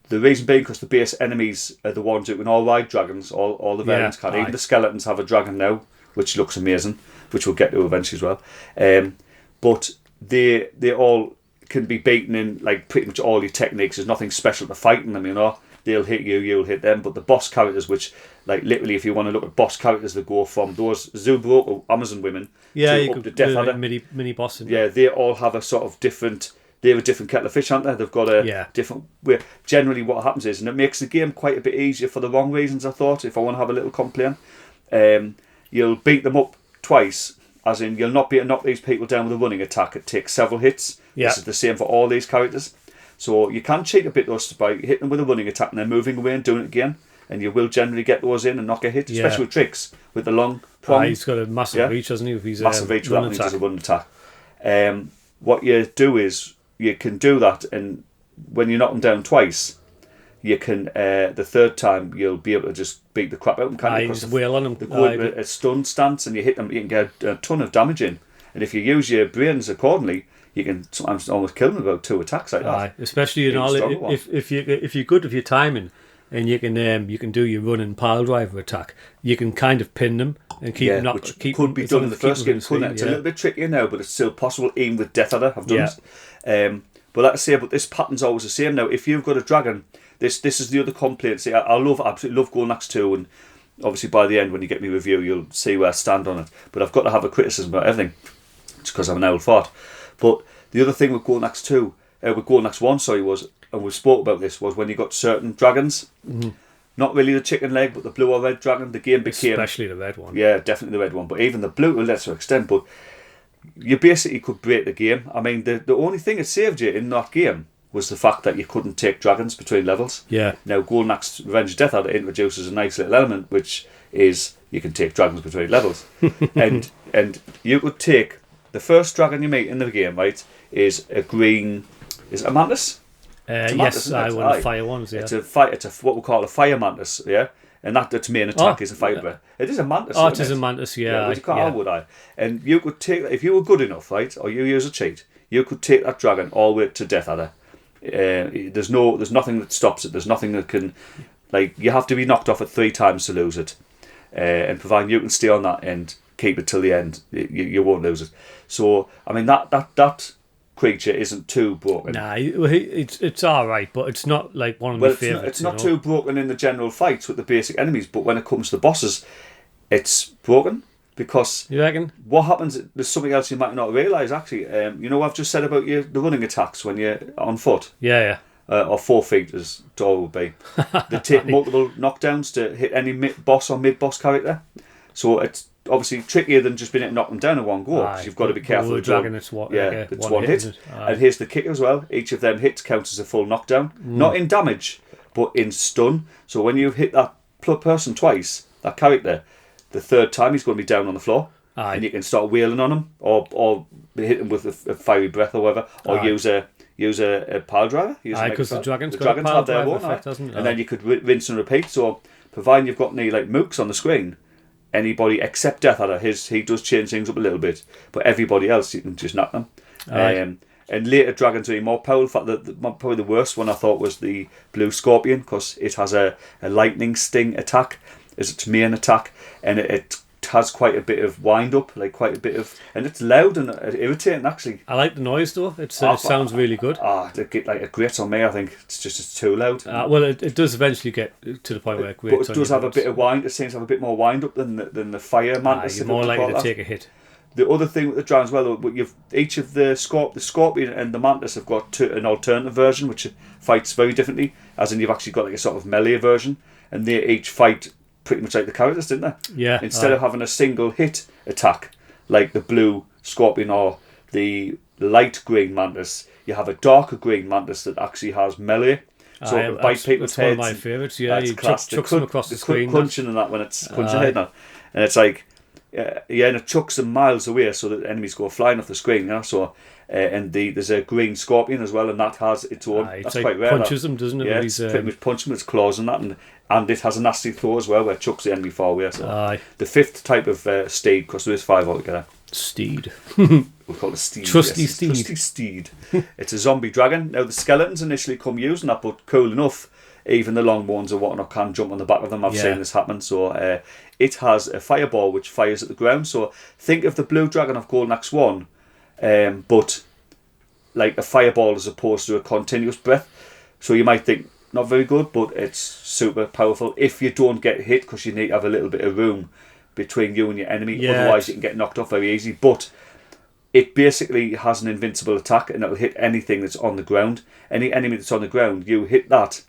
The reason being because the base enemies are the ones who can all ride dragons, all the variants can. Even the skeletons have a dragon now, which looks amazing, which we'll get to eventually as well. But they all can be beaten in like pretty much all your techniques. There's nothing special to fighting them, They'll hit you, you'll hit them. But the boss characters, which like literally, if you want to look at boss characters, that go from those Zubroke or Amazon women to up to Death Adder,
mini boss.
They all have a sort of different. They have a different kettle of fish, aren't they? They've got a different way. Generally, what happens is, and it makes the game quite a bit easier for the wrong reasons, I thought, if I want to have a little complaint. You'll beat them up twice, as in you'll not be able to knock these people down with a running attack. It takes several hits.
Yeah.
This is the same for all these characters. So you can cheat a bit those by hitting them with a running attack and then moving away and doing it again. And you will generally get those in and knock a hit, especially with tricks, with the long prong.
He's got a massive reach, hasn't he? With his
massive reach, that means a running attack. What you do is, you can do that, and when you knock them down twice, you can the third time you'll be able to just beat the crap out of them.
Just wail on them.
They go into a stun stance, and you hit them. You can get a ton of damage in, and if you use your brains accordingly, you can sometimes almost kill them with about 2 attacks like that.
Especially if you're good with your timing, and you can do your run and pile driver attack, you can kind of pin them and keep them not.
Which could be done in the first game, couldn't it? It's a little bit trickier now, but it's still possible, even with Death Adder. I've done it. But like I say, this pattern's always the same now. If you've got a dragon, this is the other complaint. See, I absolutely love Golden Axe 2, and obviously by the end when you get me review, you'll see where I stand on it. But I've got to have a criticism about everything. It's because I'm an old fart. But the other thing with Golden Axe 1, was, and we spoke about this, was when you got certain dragons. Mm-hmm. Not really the chicken leg, but the blue or red dragon. The game became...
Especially the red one.
Yeah, definitely the red one. But even the blue to a lesser extent. But you basically could break the game. I mean, the only thing that saved you in that game was the fact that you couldn't take dragons between levels.
Yeah. Now,
Golden Axe Revenge of Death Adder introduces a nice little element, which is you can take dragons between levels. and you could take... The first dragon you meet in the game, right, is a green... Is it a mantis?
Yes, one of the fire ones, yeah.
It's what we call a fire mantis, yeah? And its main attack is a fire breath. It is a mantis,
it is a mantis, yeah.
Would I? And you could take... If you were good enough, right, or you use a cheat, you could take that dragon all the way to Death Adder. There's nothing that stops it. There's nothing that can... Like, you have to be knocked off it 3 times to lose it. And providing you can stay on that and keep it till the end, you won't lose it. So, I mean, that creature isn't too broken.
Nah, it's all right, but it's not like one of my favourites.
It's not too broken in the general fights with the basic enemies, but when it comes to the bosses, it's broken because...
You reckon?
What happens, there's something else you might not realise, actually. You know what I've just said about the running attacks when you're on foot?
Yeah.
Or 4 feet, as Dora would be. They take multiple knockdowns to hit any boss or mid-boss character. So it's obviously trickier than just being able to knock them down in one go, because you've got to be careful.
The dragon, it's one hit.
And here's the kick as well. Each of them hits counts as a full knockdown. Not in damage, but in stun. So when you hit that person twice, that character, the third time he's going to be down on the floor. And you can start wheeling on him, or hit him with a fiery breath or whatever, or use a pile driver.
Because the dragons
have their own
effect, doesn't it?
And then you could rinse and repeat. So providing you've got any like mooks on the screen, anybody except Death Adder, he does change things up a little bit, but everybody else you can just knock them. And later dragons are more powerful. Probably the worst one I thought was the blue scorpion, because it has a lightning sting attack as its main attack, and it has quite a bit of wind up, and it's loud and irritating actually.
I like the noise though. It sounds really good.
It grates on me. I think it's too loud.
Well, it does eventually get to the point where it grates.
But it does have a bit of wind. It seems to have a bit more wind up than the fire mantis.
You're more likely to take a hit.
The other thing with the dragons, each of the scorpion and the mantis have got an alternative version which fights very differently. As in, you've actually got like a sort of melee version, and they each fight pretty much like the characters, didn't they?
Yeah.
Instead of having a single hit attack like the blue scorpion or the light green mantis, you have a darker green mantis that actually has melee. So it can bite people's heads.
One of my favourites. Yeah, you chucks them across the screen.
Crunching and that when it's crunching head now, and it's like and it chucks them miles away so that enemies go flying off the screen. So. And there's a green scorpion as well, and that has its own. That's like quite rare.
Punches them, doesn't it?
Yeah, it's pretty much punches them with its claws and that, and it has a nasty throw as well, where it chucks the enemy far away. So the 5th type of steed, because there is 5 altogether.
Steed.
We call it steed.
Trusty steed.
Trusty steed. It's a zombie dragon. Now the skeletons initially come using that, but cool enough, even the long ones or whatnot can jump on the back of them. I've seen this happen. So it has a fireball which fires at the ground. So think of the blue dragon of Golden Axe 1. But like a fireball as opposed to a continuous breath. So you might think not very good, but it's super powerful if you don't get hit, because you need to have a little bit of room between you and your enemy. Otherwise you can get knocked off very easy. But it basically has an invincible attack, and it'll hit anything that's on the ground. Any enemy that's on the ground, you hit that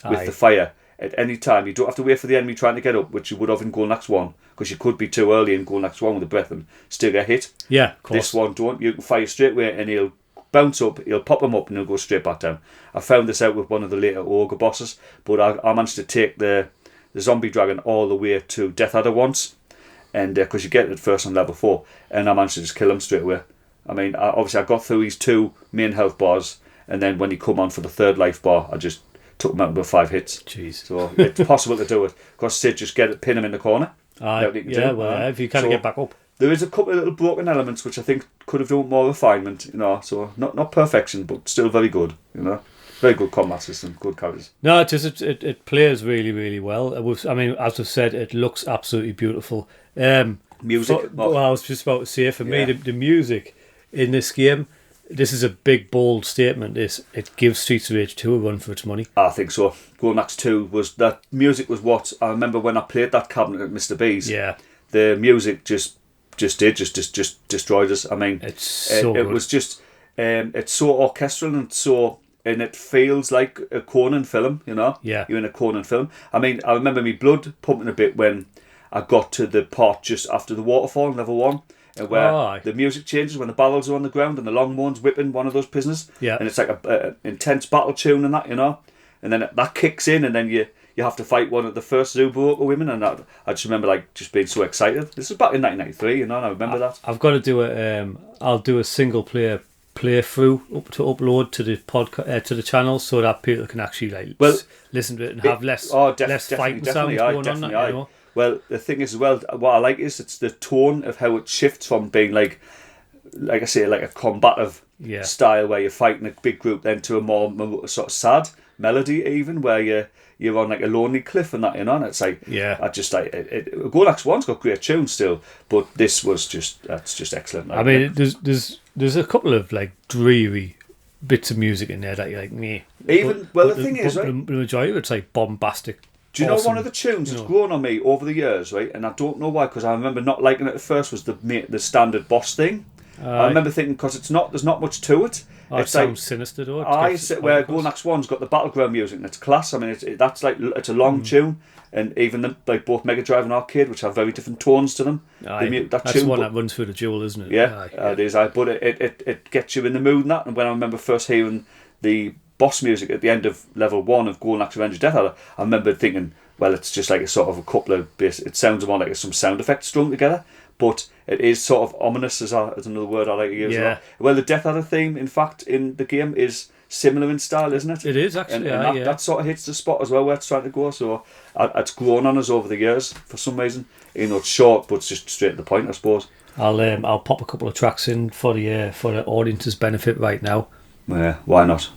with the fire at any time. You don't have to wait for the enemy trying to get up, which you would have in Golden Axe 1, because you could be too early in Golden Axe 1 with the breath and still get hit.
Yeah, of course.
This one don't. You can fire straight away and he'll bounce up, he'll pop him up and he'll go straight back down. I found this out with one of the later ogre bosses, but I managed to take the zombie dragon all the way to Death Adder once, and because you get it first on level 4, and I managed to just kill him straight away. I mean, obviously I got through his 2 main health bars, and then when he come on for the 3rd life bar, I just took him out with 5 hits.
Jeez.
So it's possible to do it. Because Sid just pin him in the corner.
If you can't get back up.
There is a couple of little broken elements which I think could have done more refinement, so not perfection, but still very good, Very good combat system, good characters.
No, it plays really, really well. I mean, as I've said, it looks absolutely beautiful.
Music?
I was just about to say, for me, the music in this game, this is a big, bold statement. It gives Streets of Rage 2 a run for its money.
I think so. Golden Axe 2 was, that music was what, I remember when I played that cabinet at Mr. B's.
Yeah.
The music just destroyed us. I mean,
It's so
it
good.
was just, it's so orchestral and it feels like a Conan film, you know?
Yeah.
You're in a Conan film. I mean, I remember me blood pumping a bit when I got to the part just after the waterfall in level 1, where the music changes when the barrels are on the ground and the longbones whipping one of those prisoners.
Yeah.
And it's like a intense battle tune and that, you know? And then that kicks in, and then you have to fight one of the first Zubaroka women, and I just remember like just being so excited. This was back in 1993, you know, and I remember that.
I've got to do I'll do a single player playthrough to upload to the podcast to the channel, so that people can actually listen to it and have less fighting sounds going on. That, you know?
Well, the thing is as well, what I like is it's the tone of how it shifts from being like I say, like a combative style where you're fighting a big group, then to a more sort of sad melody, even where you're on like a lonely cliff and that, you know. And it's like, I just like Golden Axe 1's got great tunes still, but this was that's just excellent. Like,
I mean, there's a couple of like dreary bits of music in there that you're like, meh.
The thing is, right,
the majority of it's like bombastic.
Do you know one of the tunes that's grown on me over the years, right? And I don't know why, because I remember not liking it at first, was the standard boss thing. I remember thinking, because there's not much to it.
It sounds sinister though.
Where Golden Axe 1's got the battleground music and it's class. I mean, it's a long tune, and even like both Mega Drive and Arcade, which have very different tones to them.
That's one that runs through the jewel, isn't it?
Yeah, it is. But it gets you in the mood and that. And when I remember first hearing the boss music at the end of level 1 of Golden Axe Revenge of Death Adder, I remember thinking, well, it's just like a sort of a couple of bass. It sounds more like some sound effects strung together, but it is sort of ominous, as another word I like to use.
Yeah.
Well, the Death Adder theme, in fact, in the game is similar in style, isn't it?
It is actually,
and that sort of hits the spot as well where it's trying to go. So it's grown on us over the years for some reason. You know, it's short, but it's just straight to the point, I suppose.
I'll pop a couple of tracks in for the audience's benefit right now.
Yeah, why not?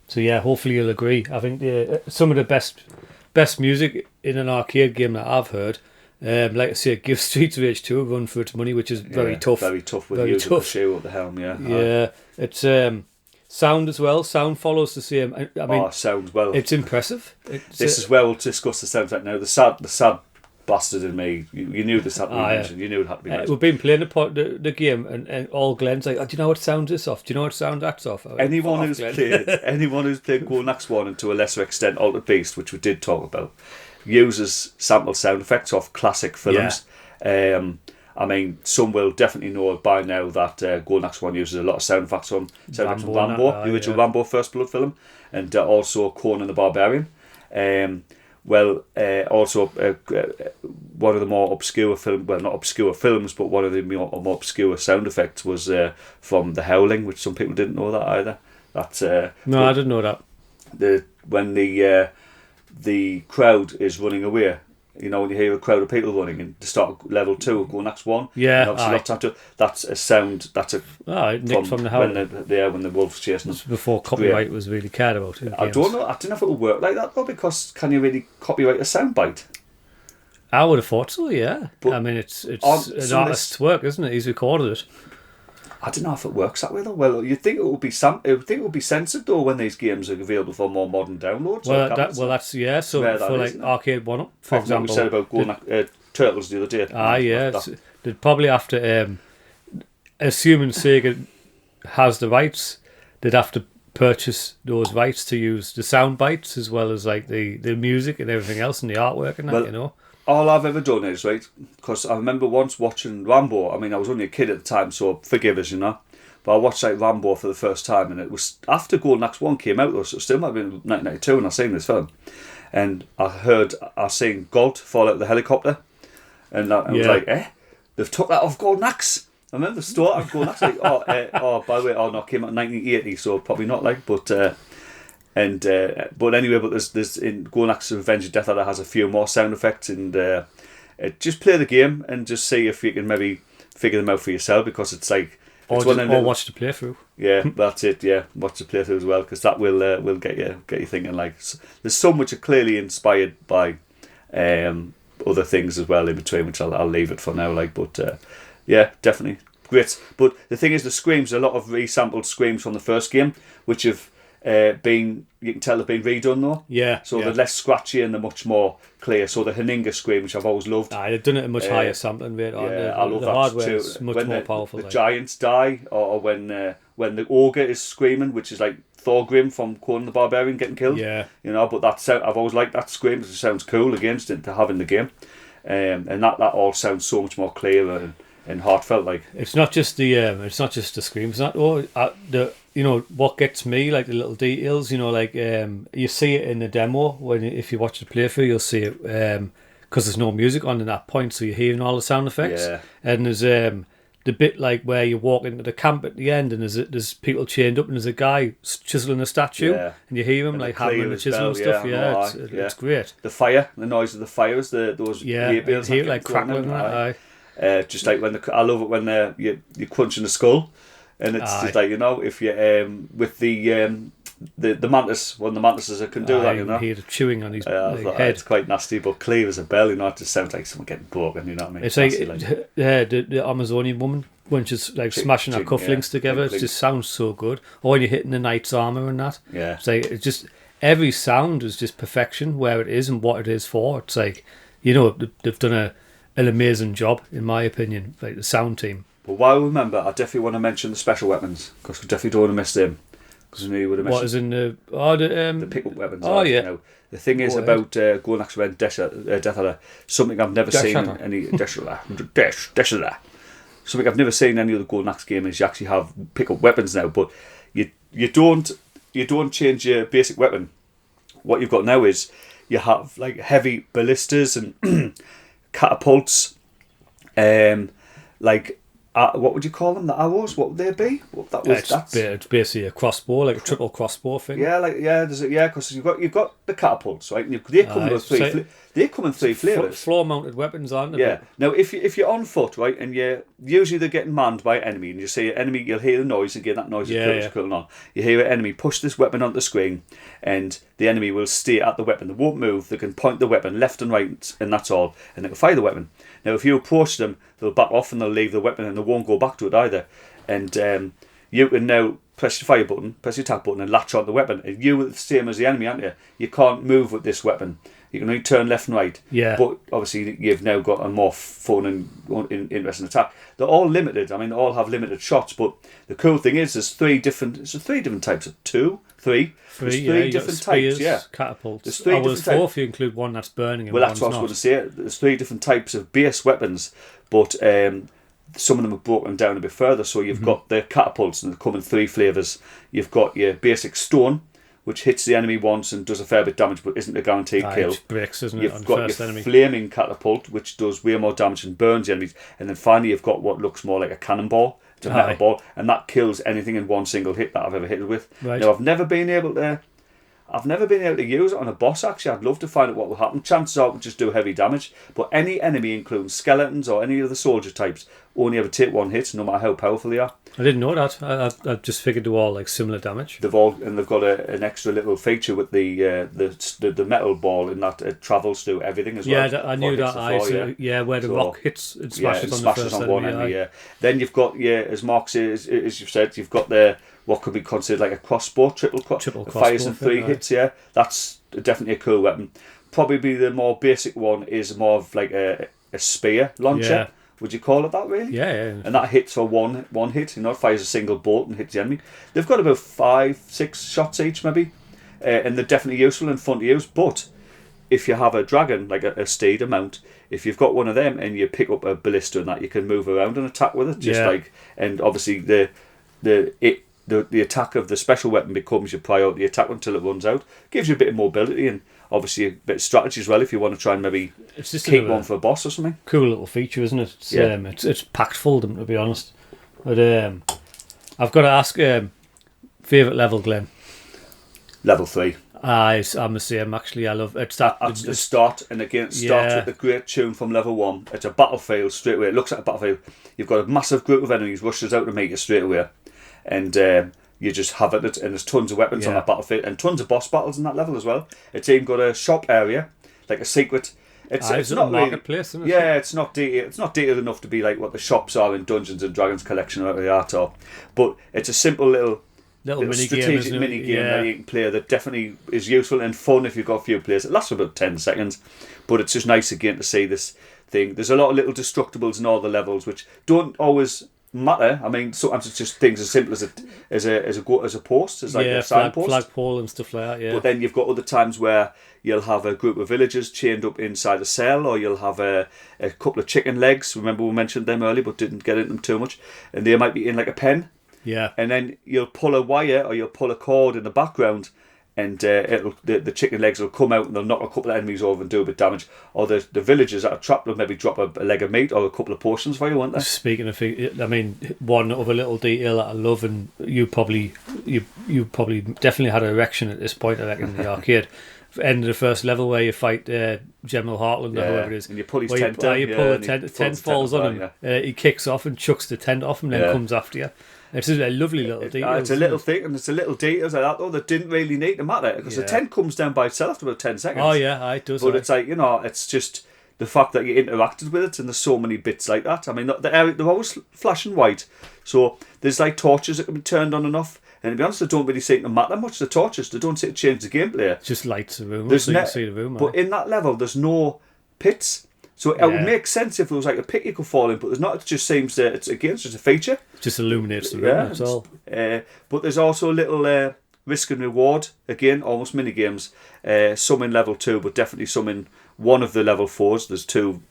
So yeah, hopefully you'll agree. I think some of the best music in an arcade game that I've heard, like I say, gives Streets of Rage 2 a run for its money, which is very tough.
Very tough with you the shoe at the helm, yeah.
Yeah, it's sound as well. Sound follows the same. I mean,
sound well.
It's impressive.
This is where we'll discuss the soundtrack now. The sad bastard in me. You knew this had to be mentioned. You knew it had to be mentioned.
We've been playing the game, and all Glenn's like, do you know what sound this off? Do you know what sound that's off?
Anyone who's played Golden Axe 1 and to a lesser extent Altered Beast, which we did talk about, uses sample sound effects off classic films. Yeah. I mean, some will definitely know by now that Golden Axe 1 uses a lot of sound effects from Rambo, the original Rambo First Blood film, and also Conan the Barbarian. Also, one of the more obscure not obscure films, but one of the more obscure sound effects was from The Howling, which some people didn't know that either. That's
No, I didn't know that.
When the crowd is running away. You know, when you hear a crowd of people running and to start level 2 going next 1.
Yeah,
and obviously that's a sound. That's a
nicked from The Howling.
When the wolf's chasing them.
Before copyright was really cared about.
I don't know. I don't know if it will work like that though, because can you really copyright a soundbite?
I would have thought so. Yeah,
but
I mean it's an artist's work, isn't it? He's recorded it.
I don't know if it works that way though. Well, you'd think it would be censored though when these games are available for more modern downloads.
That's yeah. So for like Arcade 1-Up, for example,
we said about Turtles the other day.
They'd probably have to, assuming Sega has the rights, they'd have to purchase those rights to use the sound bites as well as like the music and everything else and the artwork and that, you know.
All I've ever done is, right, because I remember once watching Rambo. I mean, I was only a kid at the time, so forgive us, you know. But I watched like Rambo for the first time, and it was after Golden Axe 1 came out, so it still might have been 1992 when I seen this film. And I seen Galt fall out of the helicopter, and I was like, they've took that off Golden Axe. I remember the start of Golden Axe, like, by the way, no, it came out in 1980, so probably not like, but anyway, but there's in Golden Axe Revenge of Death Adder has a few more sound effects, and just play the game and just see if you can maybe figure them out for yourself, because it's like
or watch the playthrough.
Yeah, that's it. Yeah, watch the playthrough as well, because that will get you thinking. Like, there's some which are clearly inspired by other things as well in between, which I'll leave it for now. Like, but yeah, definitely great. But the thing is, the screams, a lot of resampled screams from the first game, which have you can tell they've been redone though.
Yeah.
So they're less scratchy and they're much more clear. So the Haninga scream, which I've always loved.
They've done it at a much higher sampling rate.
I love
the
that
hardware
too.
is much
when
more powerful.
The giants die, or when the ogre is screaming, which is like Thorgrim from Conan the Barbarian getting killed.
Yeah.
You know, but I've always liked that scream because it sounds cool against it to have in the game, and that all sounds so much more clear and heartfelt. Like,
it's not just the screams. It's not you know what gets me, like the little details. You know, like you see it in the demo if you watch the playthrough, you'll see it because there's no music on in that point, so you're hearing all the sound effects.
Yeah.
And there's the bit like where you walk into the camp at the end, and there's people chained up, and there's a guy chiseling a statue, and you hear him like hammering the chisel and stuff. It's great.
The fire, the noise of the fires, those
you hear like crackling.
Just like I love it when you crunch in the skull. And it's just like, you know, if you with the mantis, one of the mantises can do that, you know.
You hear the chewing on his head.
It's quite nasty, but clear as a bell, you know. It just sounds like someone getting broken, you know what I mean?
It's like the Amazonian woman when she's like smashing her cufflinks together. It just sounds so good. Or when you're hitting the knight's armor and that.
Yeah.
It's like it's just every sound is just perfection where it is and what it is for. It's like, you know, they've done an amazing job in my opinion, like the sound team.
But while I remember, I definitely want to mention the special weapons, because we definitely don't want to miss them. Because we would have mentioned
what is in the
pick-up weapons.
Oh, yeah.
You know. The thing is about Golden Axe Revenge Death Adder, something I've never seen in any something I've never seen in any other Golden Axe game is you actually have pick-up weapons now, but you don't change your basic weapon. What you've got now is you have like heavy ballistas and catapults, like. What would you call them? The arrows? What would they be?
It's basically a crossbow, like a triple crossbow thing.
Because you've got the catapults, right? And they come in three flavors.
Floor-mounted weapons, aren't they?
Yeah. Now, if you're on foot, right, and usually they're getting manned by an enemy, and you see an enemy, you'll hear the noise, and again that noise is cooling on. You hear an enemy push this weapon onto the screen, and the enemy will stay at the weapon. They won't move. They can point the weapon left and right, and that's all, and they can fire the weapon. Now, if you approach them, they'll back off and they'll leave the weapon, and they won't go back to it either. And you can now press your fire button, press your attack button, and latch on the weapon. And you are the same as the enemy, aren't you? You can't move with this weapon. You can only turn left and right.
Yeah.
But obviously, you've now got a more fun and interesting attack. They're all limited. I mean, they all have limited shots. But the cool thing is, there's three different types of three. There's three different
spears,
types. Yeah.
Catapults.
There's three different
four if you include one that's burning. And
well, that's what I was going to say. There's three different types of base weapons, but some of them have broken down a bit further. So you've got the catapults, and they come in three flavours. You've got your basic stone, which hits the enemy once and does a fair bit of damage but isn't a guaranteed kill.
It breaks, isn't it?
You've
on
got
first
your
enemy.
flaming catapult, which does way more damage and burns the enemies. And then finally, you've got what looks more like a cannonball. It's a metal ball, and that kills anything in one single hit that I've ever hit it with.
Right.
Now, I've never been able to use it on a boss. Actually, I'd love to find out what will happen. Chances are it will just do heavy damage. But any enemy, including skeletons or any of the soldier types, only ever take one hit, no matter how powerful they are.
I didn't know that. I just figured they were all like similar damage.
They've got an extra little feature with the metal ball in that it travels through everything as well.
Yeah, I knew that. Where the rock hits, it smashes on the first
one enemy. Yeah. Then you've got as Mark says, as you've said, you've got what could be considered like a crossbow, triple crossbow, fires in 3 hits. Yeah, that's definitely a cool weapon. Probably the more basic one is more of like a spear launcher.
Yeah.
Would you call it that, really?
Yeah.
And that hits for one hit. It fires a single bolt and hits the enemy. They've got about 5-6 shots each, maybe, and they're definitely useful and fun to use. But if you have a dragon, like a steed, a mount, if you've got one of them and you pick up a ballista and that, you can move around and attack with it. And obviously the attack of the special weapon becomes your priority attack until it runs out. Gives you a bit of mobility and obviously a bit of strategy as well if you want to try and maybe keep one for a boss or something.
Cool little feature, isn't it? It's packed full of them, to be honest. But I've got to ask, favourite level, Glenn?
Level 3.
I'm the same, actually. I love it.
That's the start, and again, it starts with the great tune from level 1. It's a battlefield straight away. It looks like a battlefield. You've got a massive group of enemies rushes out to meet you straight away. And you just have it, and there's tons of weapons on that battlefield, and tons of boss battles in that level as well. It's even got a shop area, like a secret. It's not
a marketplace, isn't it?
Yeah, it's not detailed. It's not detailed enough to be like what the shops are in Dungeons and Dragons collection or the art or. But it's a simple little strategic mini game that you can play that definitely is useful and fun if you've got a few players. It lasts for about 10 seconds, but it's just nice again to see this thing. There's a lot of little destructibles in all the levels which don't always matter. I mean, sometimes it's just things as simple as a post, as like a signpost,
flagpole and stuff like that. Yeah.
But then you've got other times where you'll have a group of villagers chained up inside a cell, or you'll have a couple of chicken legs. Remember we mentioned them earlier, but didn't get into them too much. And they might be in like a pen.
Yeah.
And then you'll pull a wire or you'll pull a cord in the background, and the chicken legs will come out and they'll knock a couple of enemies over and do a bit of damage. Or the villagers that are trapped will maybe drop a leg of meat or a couple of portions for you, won't they?
Speaking of, I mean, one other little detail that I love, and you probably definitely had an erection at this point, I reckon, in the arcade. End of the first level where you fight General Heartland or whoever it is.
And you pull his tent down.
You pull the tent falls on him. He kicks off and chucks the tent off him and then comes after you. It's a lovely little detail.
It's a little thing, and it's a little details like that though that didn't really need to matter, because the tent comes down by itself after about 10 seconds.
Oh yeah, it does.
But it's like, it's just the fact that you interacted with it, and there's so many bits like that. I mean, they're always flashing white, so there's like torches that can be turned on and off. And to be honest, they don't really seem to matter much. The torches, they don't seem to change the gameplay.
It just lights the room, so you can see the room.
But in that level, there's no pits. So it would make sense if there was like a pit you could fall in, but there's not. It just seems that it's just a feature. It
just illuminates the room, that's all.
But there's also a little risk and reward, again, almost mini games. Some in level 2, but definitely some in one of the level 4s. There's two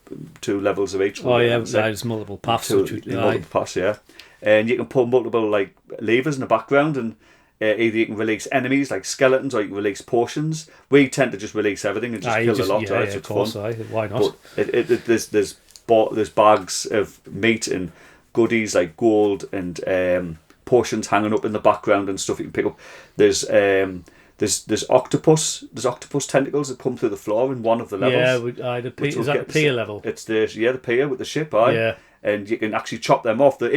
levels of each.
There's multiple paths.
Multiple paths, yeah. And you can pull multiple like levers in the background, and either you can release enemies like skeletons, or you can release portions. We tend to just release everything and just kill a lot. It's
of course,
fun.
Why not?
But there's bags of meat and goodies like gold and portions hanging up in the background and stuff you can pick up. There's octopus. There's octopus tentacles that come through the floor in one of the levels.
Yeah, is that the pier level?
It's the pier with the ship. Yeah. And you can actually chop them off. They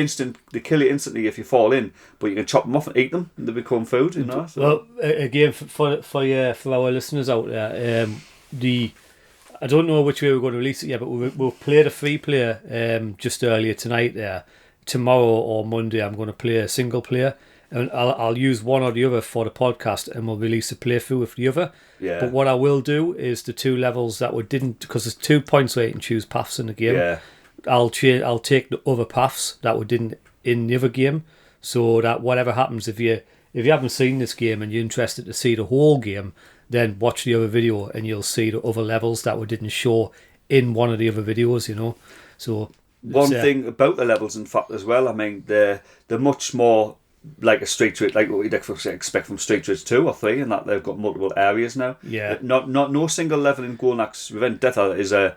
kill you instantly if you fall in, but you can chop them off and eat them, and they become food. So.
Well, again, for our listeners out there, I don't know which way we're going to release it yet, but we'll play the free player just earlier tonight. There, tomorrow or Monday, I'm going to play a single player, and I'll use one or the other for the podcast, and we'll release a playthrough with the other.
Yeah.
But what I will do is the 2 levels that we didn't, because there's 2 points where you can choose paths in the game.
Yeah.
I'll take the other paths that we didn't in the other game, so that whatever happens, if you haven't seen this game and you're interested to see the whole game, then watch the other video and you'll see the other levels that we didn't show in one of the other videos. So
one thing about the levels, in fact, as well, I mean, they're much more like a Street Rage, like what you'd expect from Street Rage 2 or 3, and that they've got multiple areas now.
Yeah.
No single level in Golden Axe Revenge of Death Adder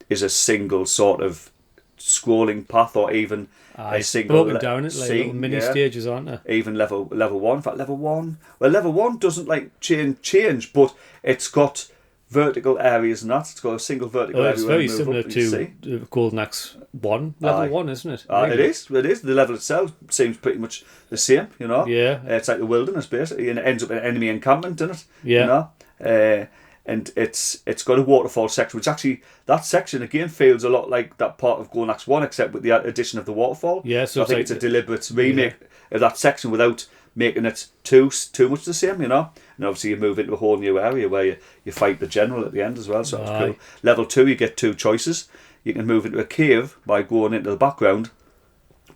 is a single sort of scrolling path, or even a single
broken down it like little mini stages, aren't there?
Even level 1. In fact, level 1 doesn't like change, but it's got vertical areas and that. It's got a single vertical area.
It's very similar to Golden Axe 1, level 1, isn't it?
Really? It is. The level itself seems pretty much the same, you know.
Yeah.
It's like the wilderness, basically, and it ends up in an enemy encampment, doesn't it?
Yeah.
You know? And it's got a waterfall section, which actually, that section again feels a lot like that part of Golden Axe 1, except with the addition of the waterfall.
Yeah, so
I think it's a deliberate remake of that section without making it too much the same, you know. And obviously you move into a whole new area where you fight the general at the end as well, so that's cool. Level 2, you get 2 choices. You can move into a cave by going into the background,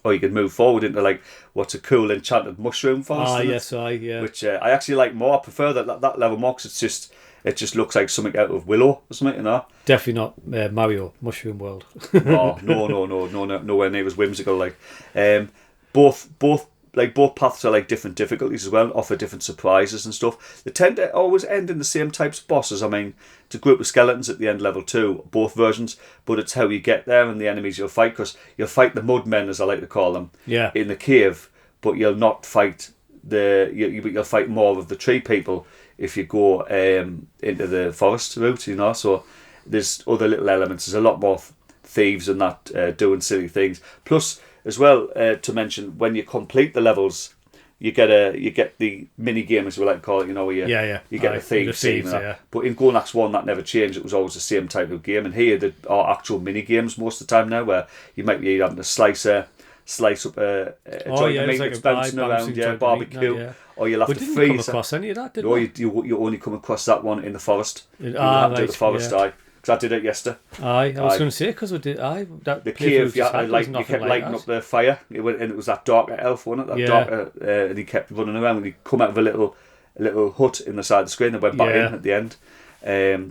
or you can move forward into like what's a cool enchanted mushroom forest. Which I actually like more. I prefer that level more, because it just looks like something out of Willow or something, you know.
Definitely not Mario Mushroom World.
No, nowhere near as whimsical. Like, both paths are like different difficulties as well, offer different surprises and stuff. They tend to always end in the same types of bosses. I mean, it's a group of skeletons at the end, level 2, both versions, but it's how you get there and the enemies you'll fight, because you'll fight the mudmen, as I like to call them, in the cave, but you'll not fight you'll fight more of the tree people if you go into the forest route, you know. So there's other little elements. There's a lot more thieves and that doing silly things. Plus, as well, to mention, when you complete the levels, you get the mini game, as we like to call it, you know, where you get the thieves scene. But in Golden Axe 1, that never changed. It was always the same type of game. And here, there are actual mini games most of the time now, where you might be having to slice up a joint of meat that's bouncing around, barbecue, or you'll have to freeze.
Come across any of that, did
we? You only come across that one in the forest. You have to do the forest, because I did it yesterday.
I was going to say, because we did. The
cave, you kept lighting up the fire, and it was that darker elf, wasn't it? Darker, and he kept running around, and he'd come out of a little hut in the side of the screen and went back in at the end.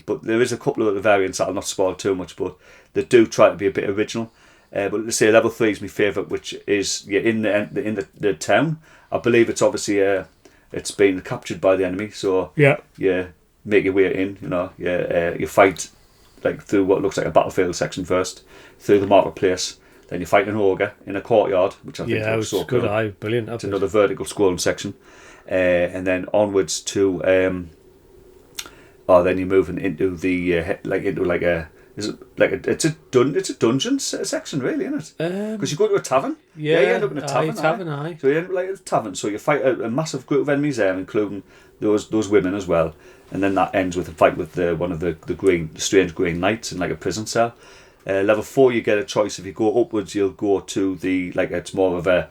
But there is a couple of other variants that I'll not spoil too much, but they do try to be a bit original. But let's say level 3 is my favourite, which is in the town. I believe it's obviously it's been captured by the enemy, so you make your way in. You know, you fight like through what looks like a battlefield section first, through the marketplace. Then you fight an ogre in a courtyard, which I think looks so
good.
Cool.
Brilliant.
It's another vertical scrolling section, and then onwards to then you're moving into the it's a dungeon section, really, isn't it? Because you go to a tavern. You end up in a tavern. So you end up like a tavern. So you fight a massive group of enemies there, including those women as well. And then that ends with a fight with one of the strange green knights in like a prison cell. Level 4, you get a choice. If you go upwards, you'll go to it's more of a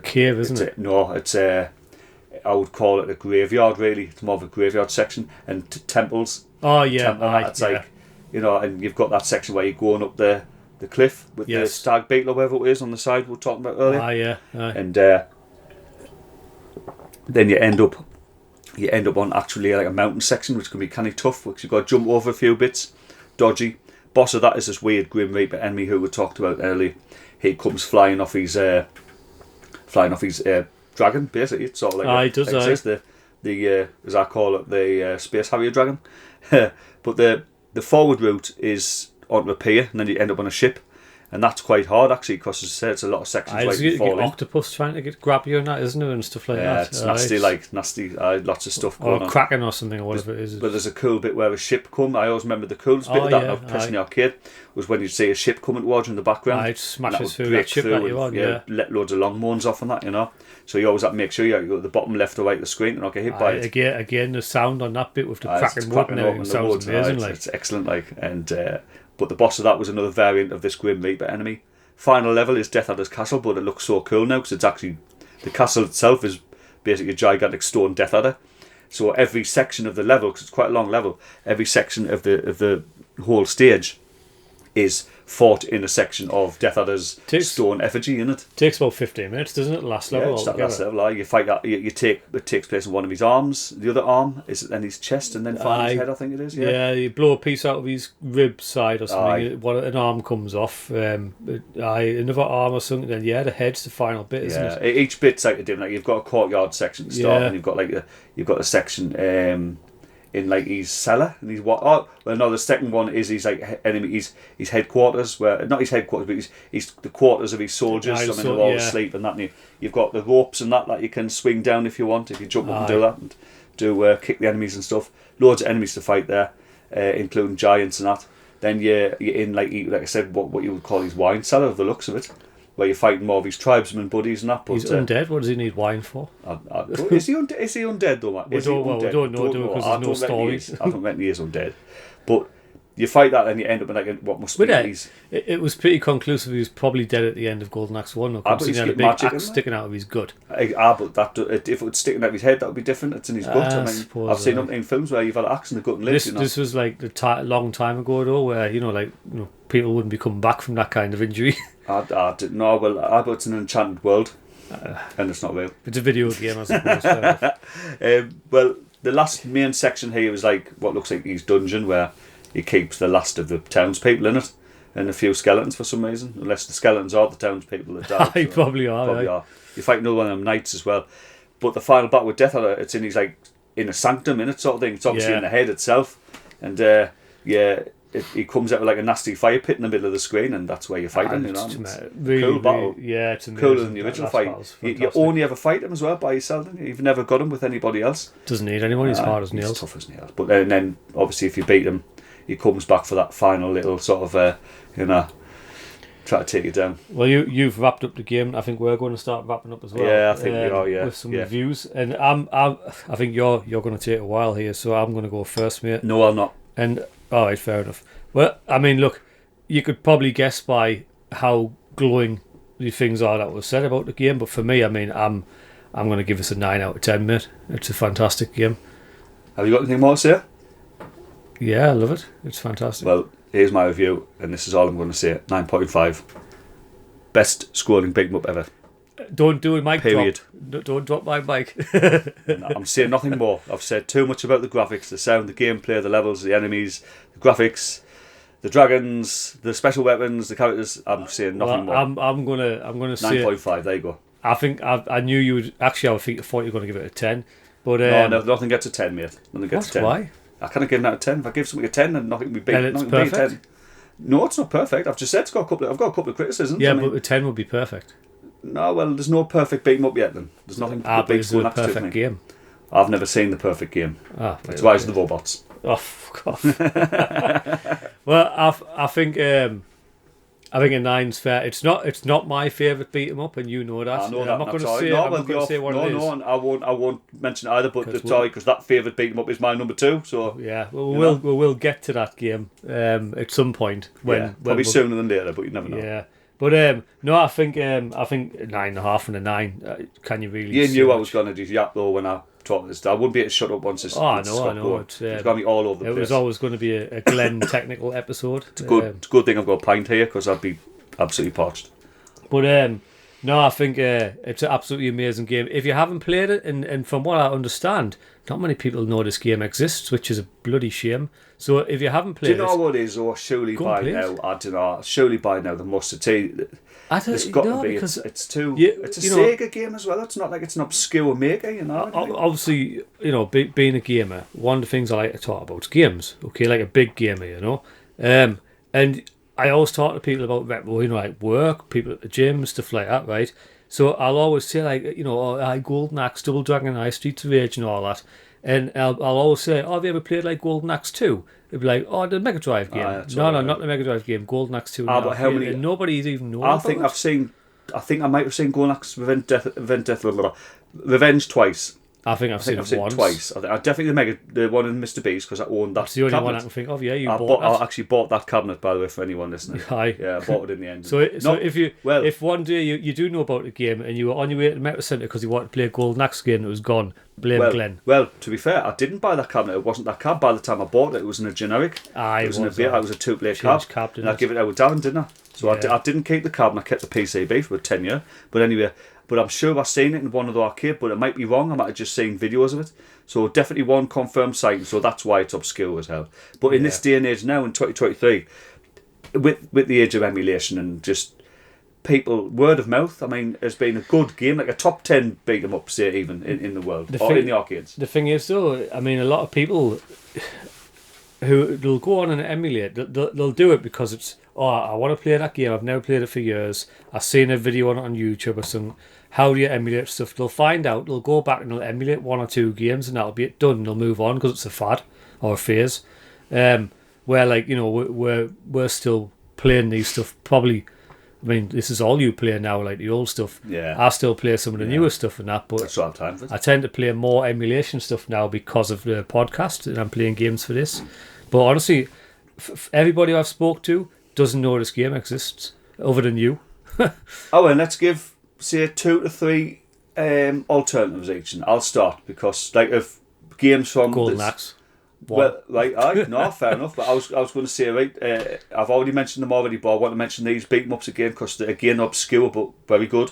cave, isn't it?
No, it's I would call it a graveyard. Really, it's more of a graveyard section and temples.
Oh yeah,
it's like, you know, and you've got that section where you're going up the cliff with the stag beetle or whatever it is on the side we were talking about earlier. And then you end up on actually like a mountain section, which can be kind of tough, because you've got to jump over a few bits, dodgy. Boss of that is this weird Grim Reaper enemy who we talked about earlier. He comes flying off his dragon, basically. It's sort of like the as I call it, the Space Harrier dragon. But the forward route is onto a pier, and then you end up on a ship, and that's quite hard actually, because as I said, it's a lot of sections where you fall in.
Octopus trying to grab you and that, isn't it, and stuff like that.
Yeah, it's nasty, lots of stuff going on.
Or Kraken or something, or whatever it is.
But there's a cool bit where a ship come. I always remember the coolest bit of that of pressing the arcade was when you'd see a ship coming towards you in the background.
It smashes through that ship that you're on,
let loads of long moans off and that, you know. So you always have to make sure you go to the bottom left or right of the screen and not get hit by it.
Again, the sound on that bit with the cracking wood and everything sounds amazing.
It's excellent, but the boss of that was another variant of this Grim Reaper enemy. Final level is Death Adder's castle, but it looks so cool now because it's actually, the castle itself is basically a gigantic stone Death Adder. So every section of the level, because it's quite a long level, every section of the whole stage is fought in a section of Death Adder's
Takes-
stone effigy in it.
Takes about 15 minutes, doesn't it? Last level.
Yeah, it's that
altogether.
last level. Like, you fight that. It takes place in one of his arms. The other arm is in his chest, and then finally his head. I think it is.
Yeah, you blow a piece out of his rib side or something.
Aye.
An arm comes off. Another arm or something. Then the head's the final bit, isn't
Yeah,
it?
each bit's like a different. Like, you've got a courtyard section to start,
Yeah.
and you've got a section in like his cellar, and the second one is his like enemy, his headquarters, where not his headquarters, but he's the quarters of his soldiers.
Aye,
I mean,
so-
they're all
yeah.
asleep and that. And you've got the ropes and that you can swing down if you want, if you jump up and
Aye.
do that, and do kick the enemies and stuff. Loads of enemies to fight there, including giants and that. Then you're in like I said, what you would call his wine cellar, of the looks of it, where you're fighting more of his tribesmen buddies and that. But
He's undead. What does he need wine for?
is he undead though, Matt?
We
Is he
don't know,
undead?
do it, because
I
there's no
don't reckon he
stories.
is. I don't reckon he is undead. But you fight that and you end up in like what must be
But
these.
it was pretty conclusive. He was probably dead at the end of Golden Axe 1.
but
Because
he's
he had a
got
big
magic in
axe
there.
sticking out of his gut.
But if it was sticking out of his head, that would be different. It's in his gut.
I
I mean,
suppose,
I've seen them in films where you've had an axe in the gut and lives.
This was like long time ago though, where people wouldn't be coming back from that kind of injury.
I didn't know. Well, but it's an enchanted world, and it's not real.
It's a video game, I suppose. fair enough.
Well, the last main section here is like what looks like his dungeon, where he keeps the last of the townspeople in it, and a few skeletons for some reason. Unless the skeletons are the townspeople that died.
They probably are.
Probably
Right?
are. You fight another one of them knights as well. But the final battle with Death Adder, it's in his like in a sanctum in it sort of thing. It's obviously
Yeah.
in the head itself, and he comes out with like a nasty fire pit in the middle of the screen, and that's where you fight him. You know, It's
really,
cool battle.
yeah, it's amazing.
Cooler than the
That
original
last
fight.
battle's
You
fantastic.
only ever fight him as well by yourself. Don't you? You've never got him with anybody else.
Doesn't need anyone. He's hard as
He's
nails.
tough as nails. But then obviously if you beat him, he comes back for that final little sort of try to take you down.
Well, you've wrapped up the game. I think we're going to start wrapping up as well.
Yeah, I think we are. Yeah,
with some
yeah.
reviews, and I think you're going to take a while here, so I'm going to go first, mate.
No, I'm not.
And all right, fair enough. Well, I mean, look, you could probably guess by how glowing the things are that were said about the game, but for me, I mean, I'm going to give this a 9 out of 10, mate. It's a fantastic game.
Have you got anything more to say?
Yeah, I love it. It's fantastic.
Well, here's my review, and this is all I'm going to say. 9.5. Best scrolling beat 'em up ever.
Don't do a mic
Period.
drop. Don't drop my mic.
No, I'm saying nothing more. I've said too much about the graphics, the sound, the gameplay, the levels, the enemies, the graphics, the dragons, the special weapons, the characters. I'm saying nothing more.
I'm gonna say
9.5. There you go.
I think I knew you would actually. I thought you were going to give it a 10, but
No, nothing gets a 10, mate. Nothing gets
what?
a 10.
Why?
I can't give that a 10. If I give something a 10, then nothing would be
Then it's
nothing would be a
perfect?
10. No, it's not perfect. I've just said I've got a couple of criticisms.
Yeah,
I mean,
but a 10 would be perfect.
no, well, there's no perfect beat 'em up yet. Then there's nothing.
But
big
it's a
next to
perfect
me.
game.
I've never seen the perfect game.
That's
Why is the robots?
Oh, fuck off. Well, I think a 9's fair. It's not my favourite beat 'em up, and you know that.
I know
I'm
that.
not going to
sorry.
say.
No,
I'm
well,
not going to say what it is.
No, and I won't mention either. But
'Cause
sorry, because that favourite beat 'em up is my number 2. So
Yeah, well, we will get to that game at some point when
probably sooner than later. But you never know.
Yeah, but no, I think 9.5 and a 9. Can you really?
You
say
knew I
much?
was going to do yap though when I talked this. I wouldn't be able to shut up once it's.
I
it's
know.
stopped going.
It's
going to be all over the
It
place.
was always going to be a Glenn technical episode.
It's a good thing I've got a pint here because I'd be absolutely parched.
But no, I think it's an absolutely amazing game. If you haven't played it, and from what I understand, not many people know this game exists, which is a bloody shame. So if you haven't
Do
played
you know
it,
what it is? Or surely
Go
by
on, please.
now, I don't know. Surely by now, there must have.
I don't
It's got
know
to be.
because
It's too.
you-
It's a
you know-
Sega game as well. It's not like it's an obscure maker, you know.
obviously, being a gamer, one of the things I like to talk about is games. Okay, like a big gamer, and I always talk to people about like work, people at the gym, stuff like that, right? So I'll always say like, I Golden Axe, Double Dragon Eye, Streets of Rage, and all that, and I'll always say, have you ever played like Golden Axe 2? It'd be like, the Mega Drive game.
that's
No,
all right.
not the Mega Drive game. Golden Axe 2.
But how many?
And nobody's even known
I
about
think
it.
I think I might have seen Golden Axe Revenge twice,
I think I've seen
I've
it
seen it
once.
twice. I definitely the one in Mr. B's because I owned that.
That's the only
cabinet.
one I can think of. Yeah, you
I
bought that.
I actually bought that cabinet, by the way, for anyone listening.
Aye.
Yeah, I bought it in the end.
So if one day you do know about the game and you were on your way to the Metro Centre because you wanted to play a Golden Axe game and it was gone, blame Glenn.
Well, to be fair, I didn't buy that cabinet. It wasn't that cab by the time I bought it. It was in a generic.
Aye,
it was in a beer. It was a 2-plate cab. And I give it out with Darren, didn't I? So
Yeah.
I didn't keep the cab and I kept the PCB for 10 years. But anyway, I'm sure I've seen it in one of the arcade, but it might be wrong. I might have just seen videos of it. So definitely one confirmed sighting. So that's why it's obscure as hell. But in this day and age now, in 2023, with the age of emulation and just people, word of mouth, I mean, has been a good game, like a top 10 beat 'em up, say, even in the world, in the arcades.
The thing is, though, I mean, a lot of people who they'll go on and emulate, they'll do it because it's, I want to play that game, I've never played it for years, I've seen a video on YouTube or something. How do you emulate stuff? They'll find out, they'll go back and they'll emulate 1 or 2 games and that'll be it done. They'll move on because it's a fad or a phase. Where, like, you know, we're still playing these stuff. Probably, I mean, this is all you play now, like the old stuff.
Yeah.
I still play some of the newer stuff and that, but
That's what I have time for.
I tend to play more emulation stuff now because of the podcast and I'm playing games for this. But honestly, everybody I've spoke to doesn't know this game exists other than you.
Oh, and let's give, say, 2 to 3 alternatives each, and I'll start because, like, if games from
Golden Axe.
Well, right, aye, no, fair enough. But I was going to say, right, I've already mentioned them already, but I want to mention these beat 'em ups again because they're again obscure but very good.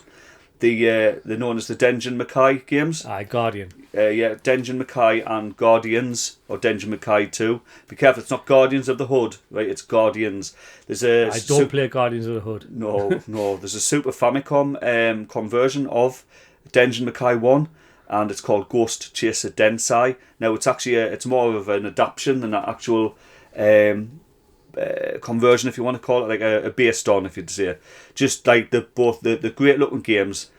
They're known as the Dengen Mackay games.
Aye, Guardian.
Yeah, Dengen Mackay and Guardians, or Dengen Mackay 2. Be careful, it's not Guardians of the Hood, right? It's Guardians. There's a
I don't play Guardians of the Hood.
No. There's a Super Famicom conversion of Dengen Mackay 1, and it's called Ghost Chaser Densai. Now, it's actually it's more of an adaptation than an actual conversion, if you want to call it, like a based on, if you'd say. Just like both the great looking games,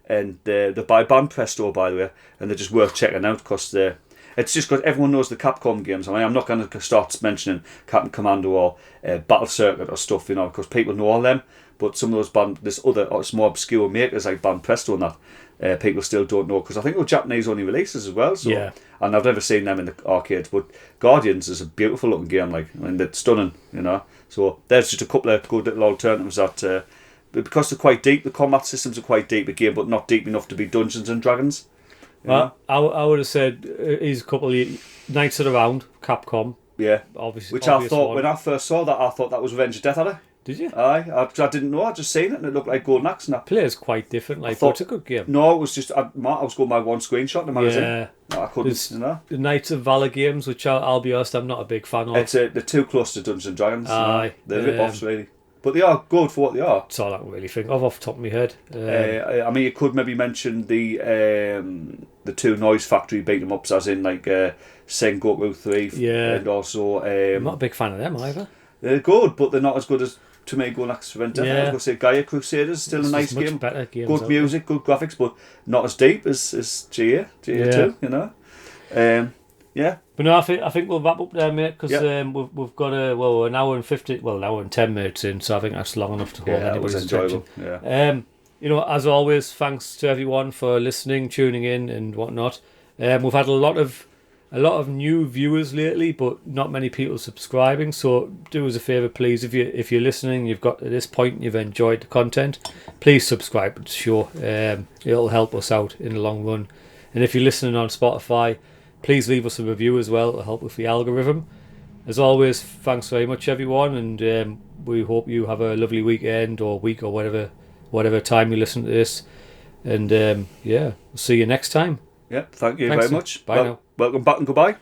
and they're by Banpresto, by the way, and they're just worth checking out because it's just because everyone knows the Capcom games. I mean, I'm not going to start mentioning Captain Commando or Battle Circuit or stuff, you know, because people know all them. But some of those this other more obscure makers like Banpresto and that, people still don't know because I think they're Japanese only releases as well. So,
yeah.
And I've never seen them in the arcades. But Guardians is a beautiful looking game, like, I mean, it's stunning, you know. So there's just a couple of good little alternatives that, because they're quite deep, the combat systems are quite deep again, but not deep enough to be Dungeons and Dragons.
Well, I would have said he's a couple of Knights of the Round, Capcom.
Yeah,
obviously.
Which I thought when I first saw that, I thought that was Revenge of Death Adder.
Did you?
Aye, I didn't know. I just seen it and it looked like Golden Axe. And that
Player's quite different. Like, but it's a good game.
No, it was just I was going by one screenshot in the magazine.
Yeah,
no, I couldn't. You know,
the Knights of Valor games, which I'll be honest, I'm not a big fan of.
They're too close to Dungeons and Dragons.
Aye,
they're rip-offs really, but they are good for what they are.
That's all I can really think of off the top of my head.
I mean, you could maybe mention the 2 Noise Factory beat 'em ups, as in like Sengoku 3.
Yeah,
and also
I'm not a big fan of them either.
They're good, but they're not as good as, to me, Golden Axe Revenge. I was going to say Gaia Crusaders, still a nice game.
Better games,
good music, good graphics, but not as deep as GA 2, you know. Yeah.
But no, I think we'll wrap up there, mate, because we've got an hour and 50, an hour and 10 minutes in, so I think that's long enough to hold anybody's attention.
Yeah.
You know, as always, thanks to everyone for listening, tuning in, and whatnot. We've had a lot of new viewers lately, but not many people subscribing. So do us a favour, please, if you're listening, you've got to this point, and you've enjoyed the content, please subscribe to the show. It'll help us out in the long run. And if you're listening on Spotify, please leave us a review as well to help with the algorithm. As always, thanks very much, everyone, and we hope you have a lovely weekend or week or whatever time you listen to this. And we'll see you next time.
Yeah, thank you
Thanks,
very much.
Bye now.
Welcome back and goodbye.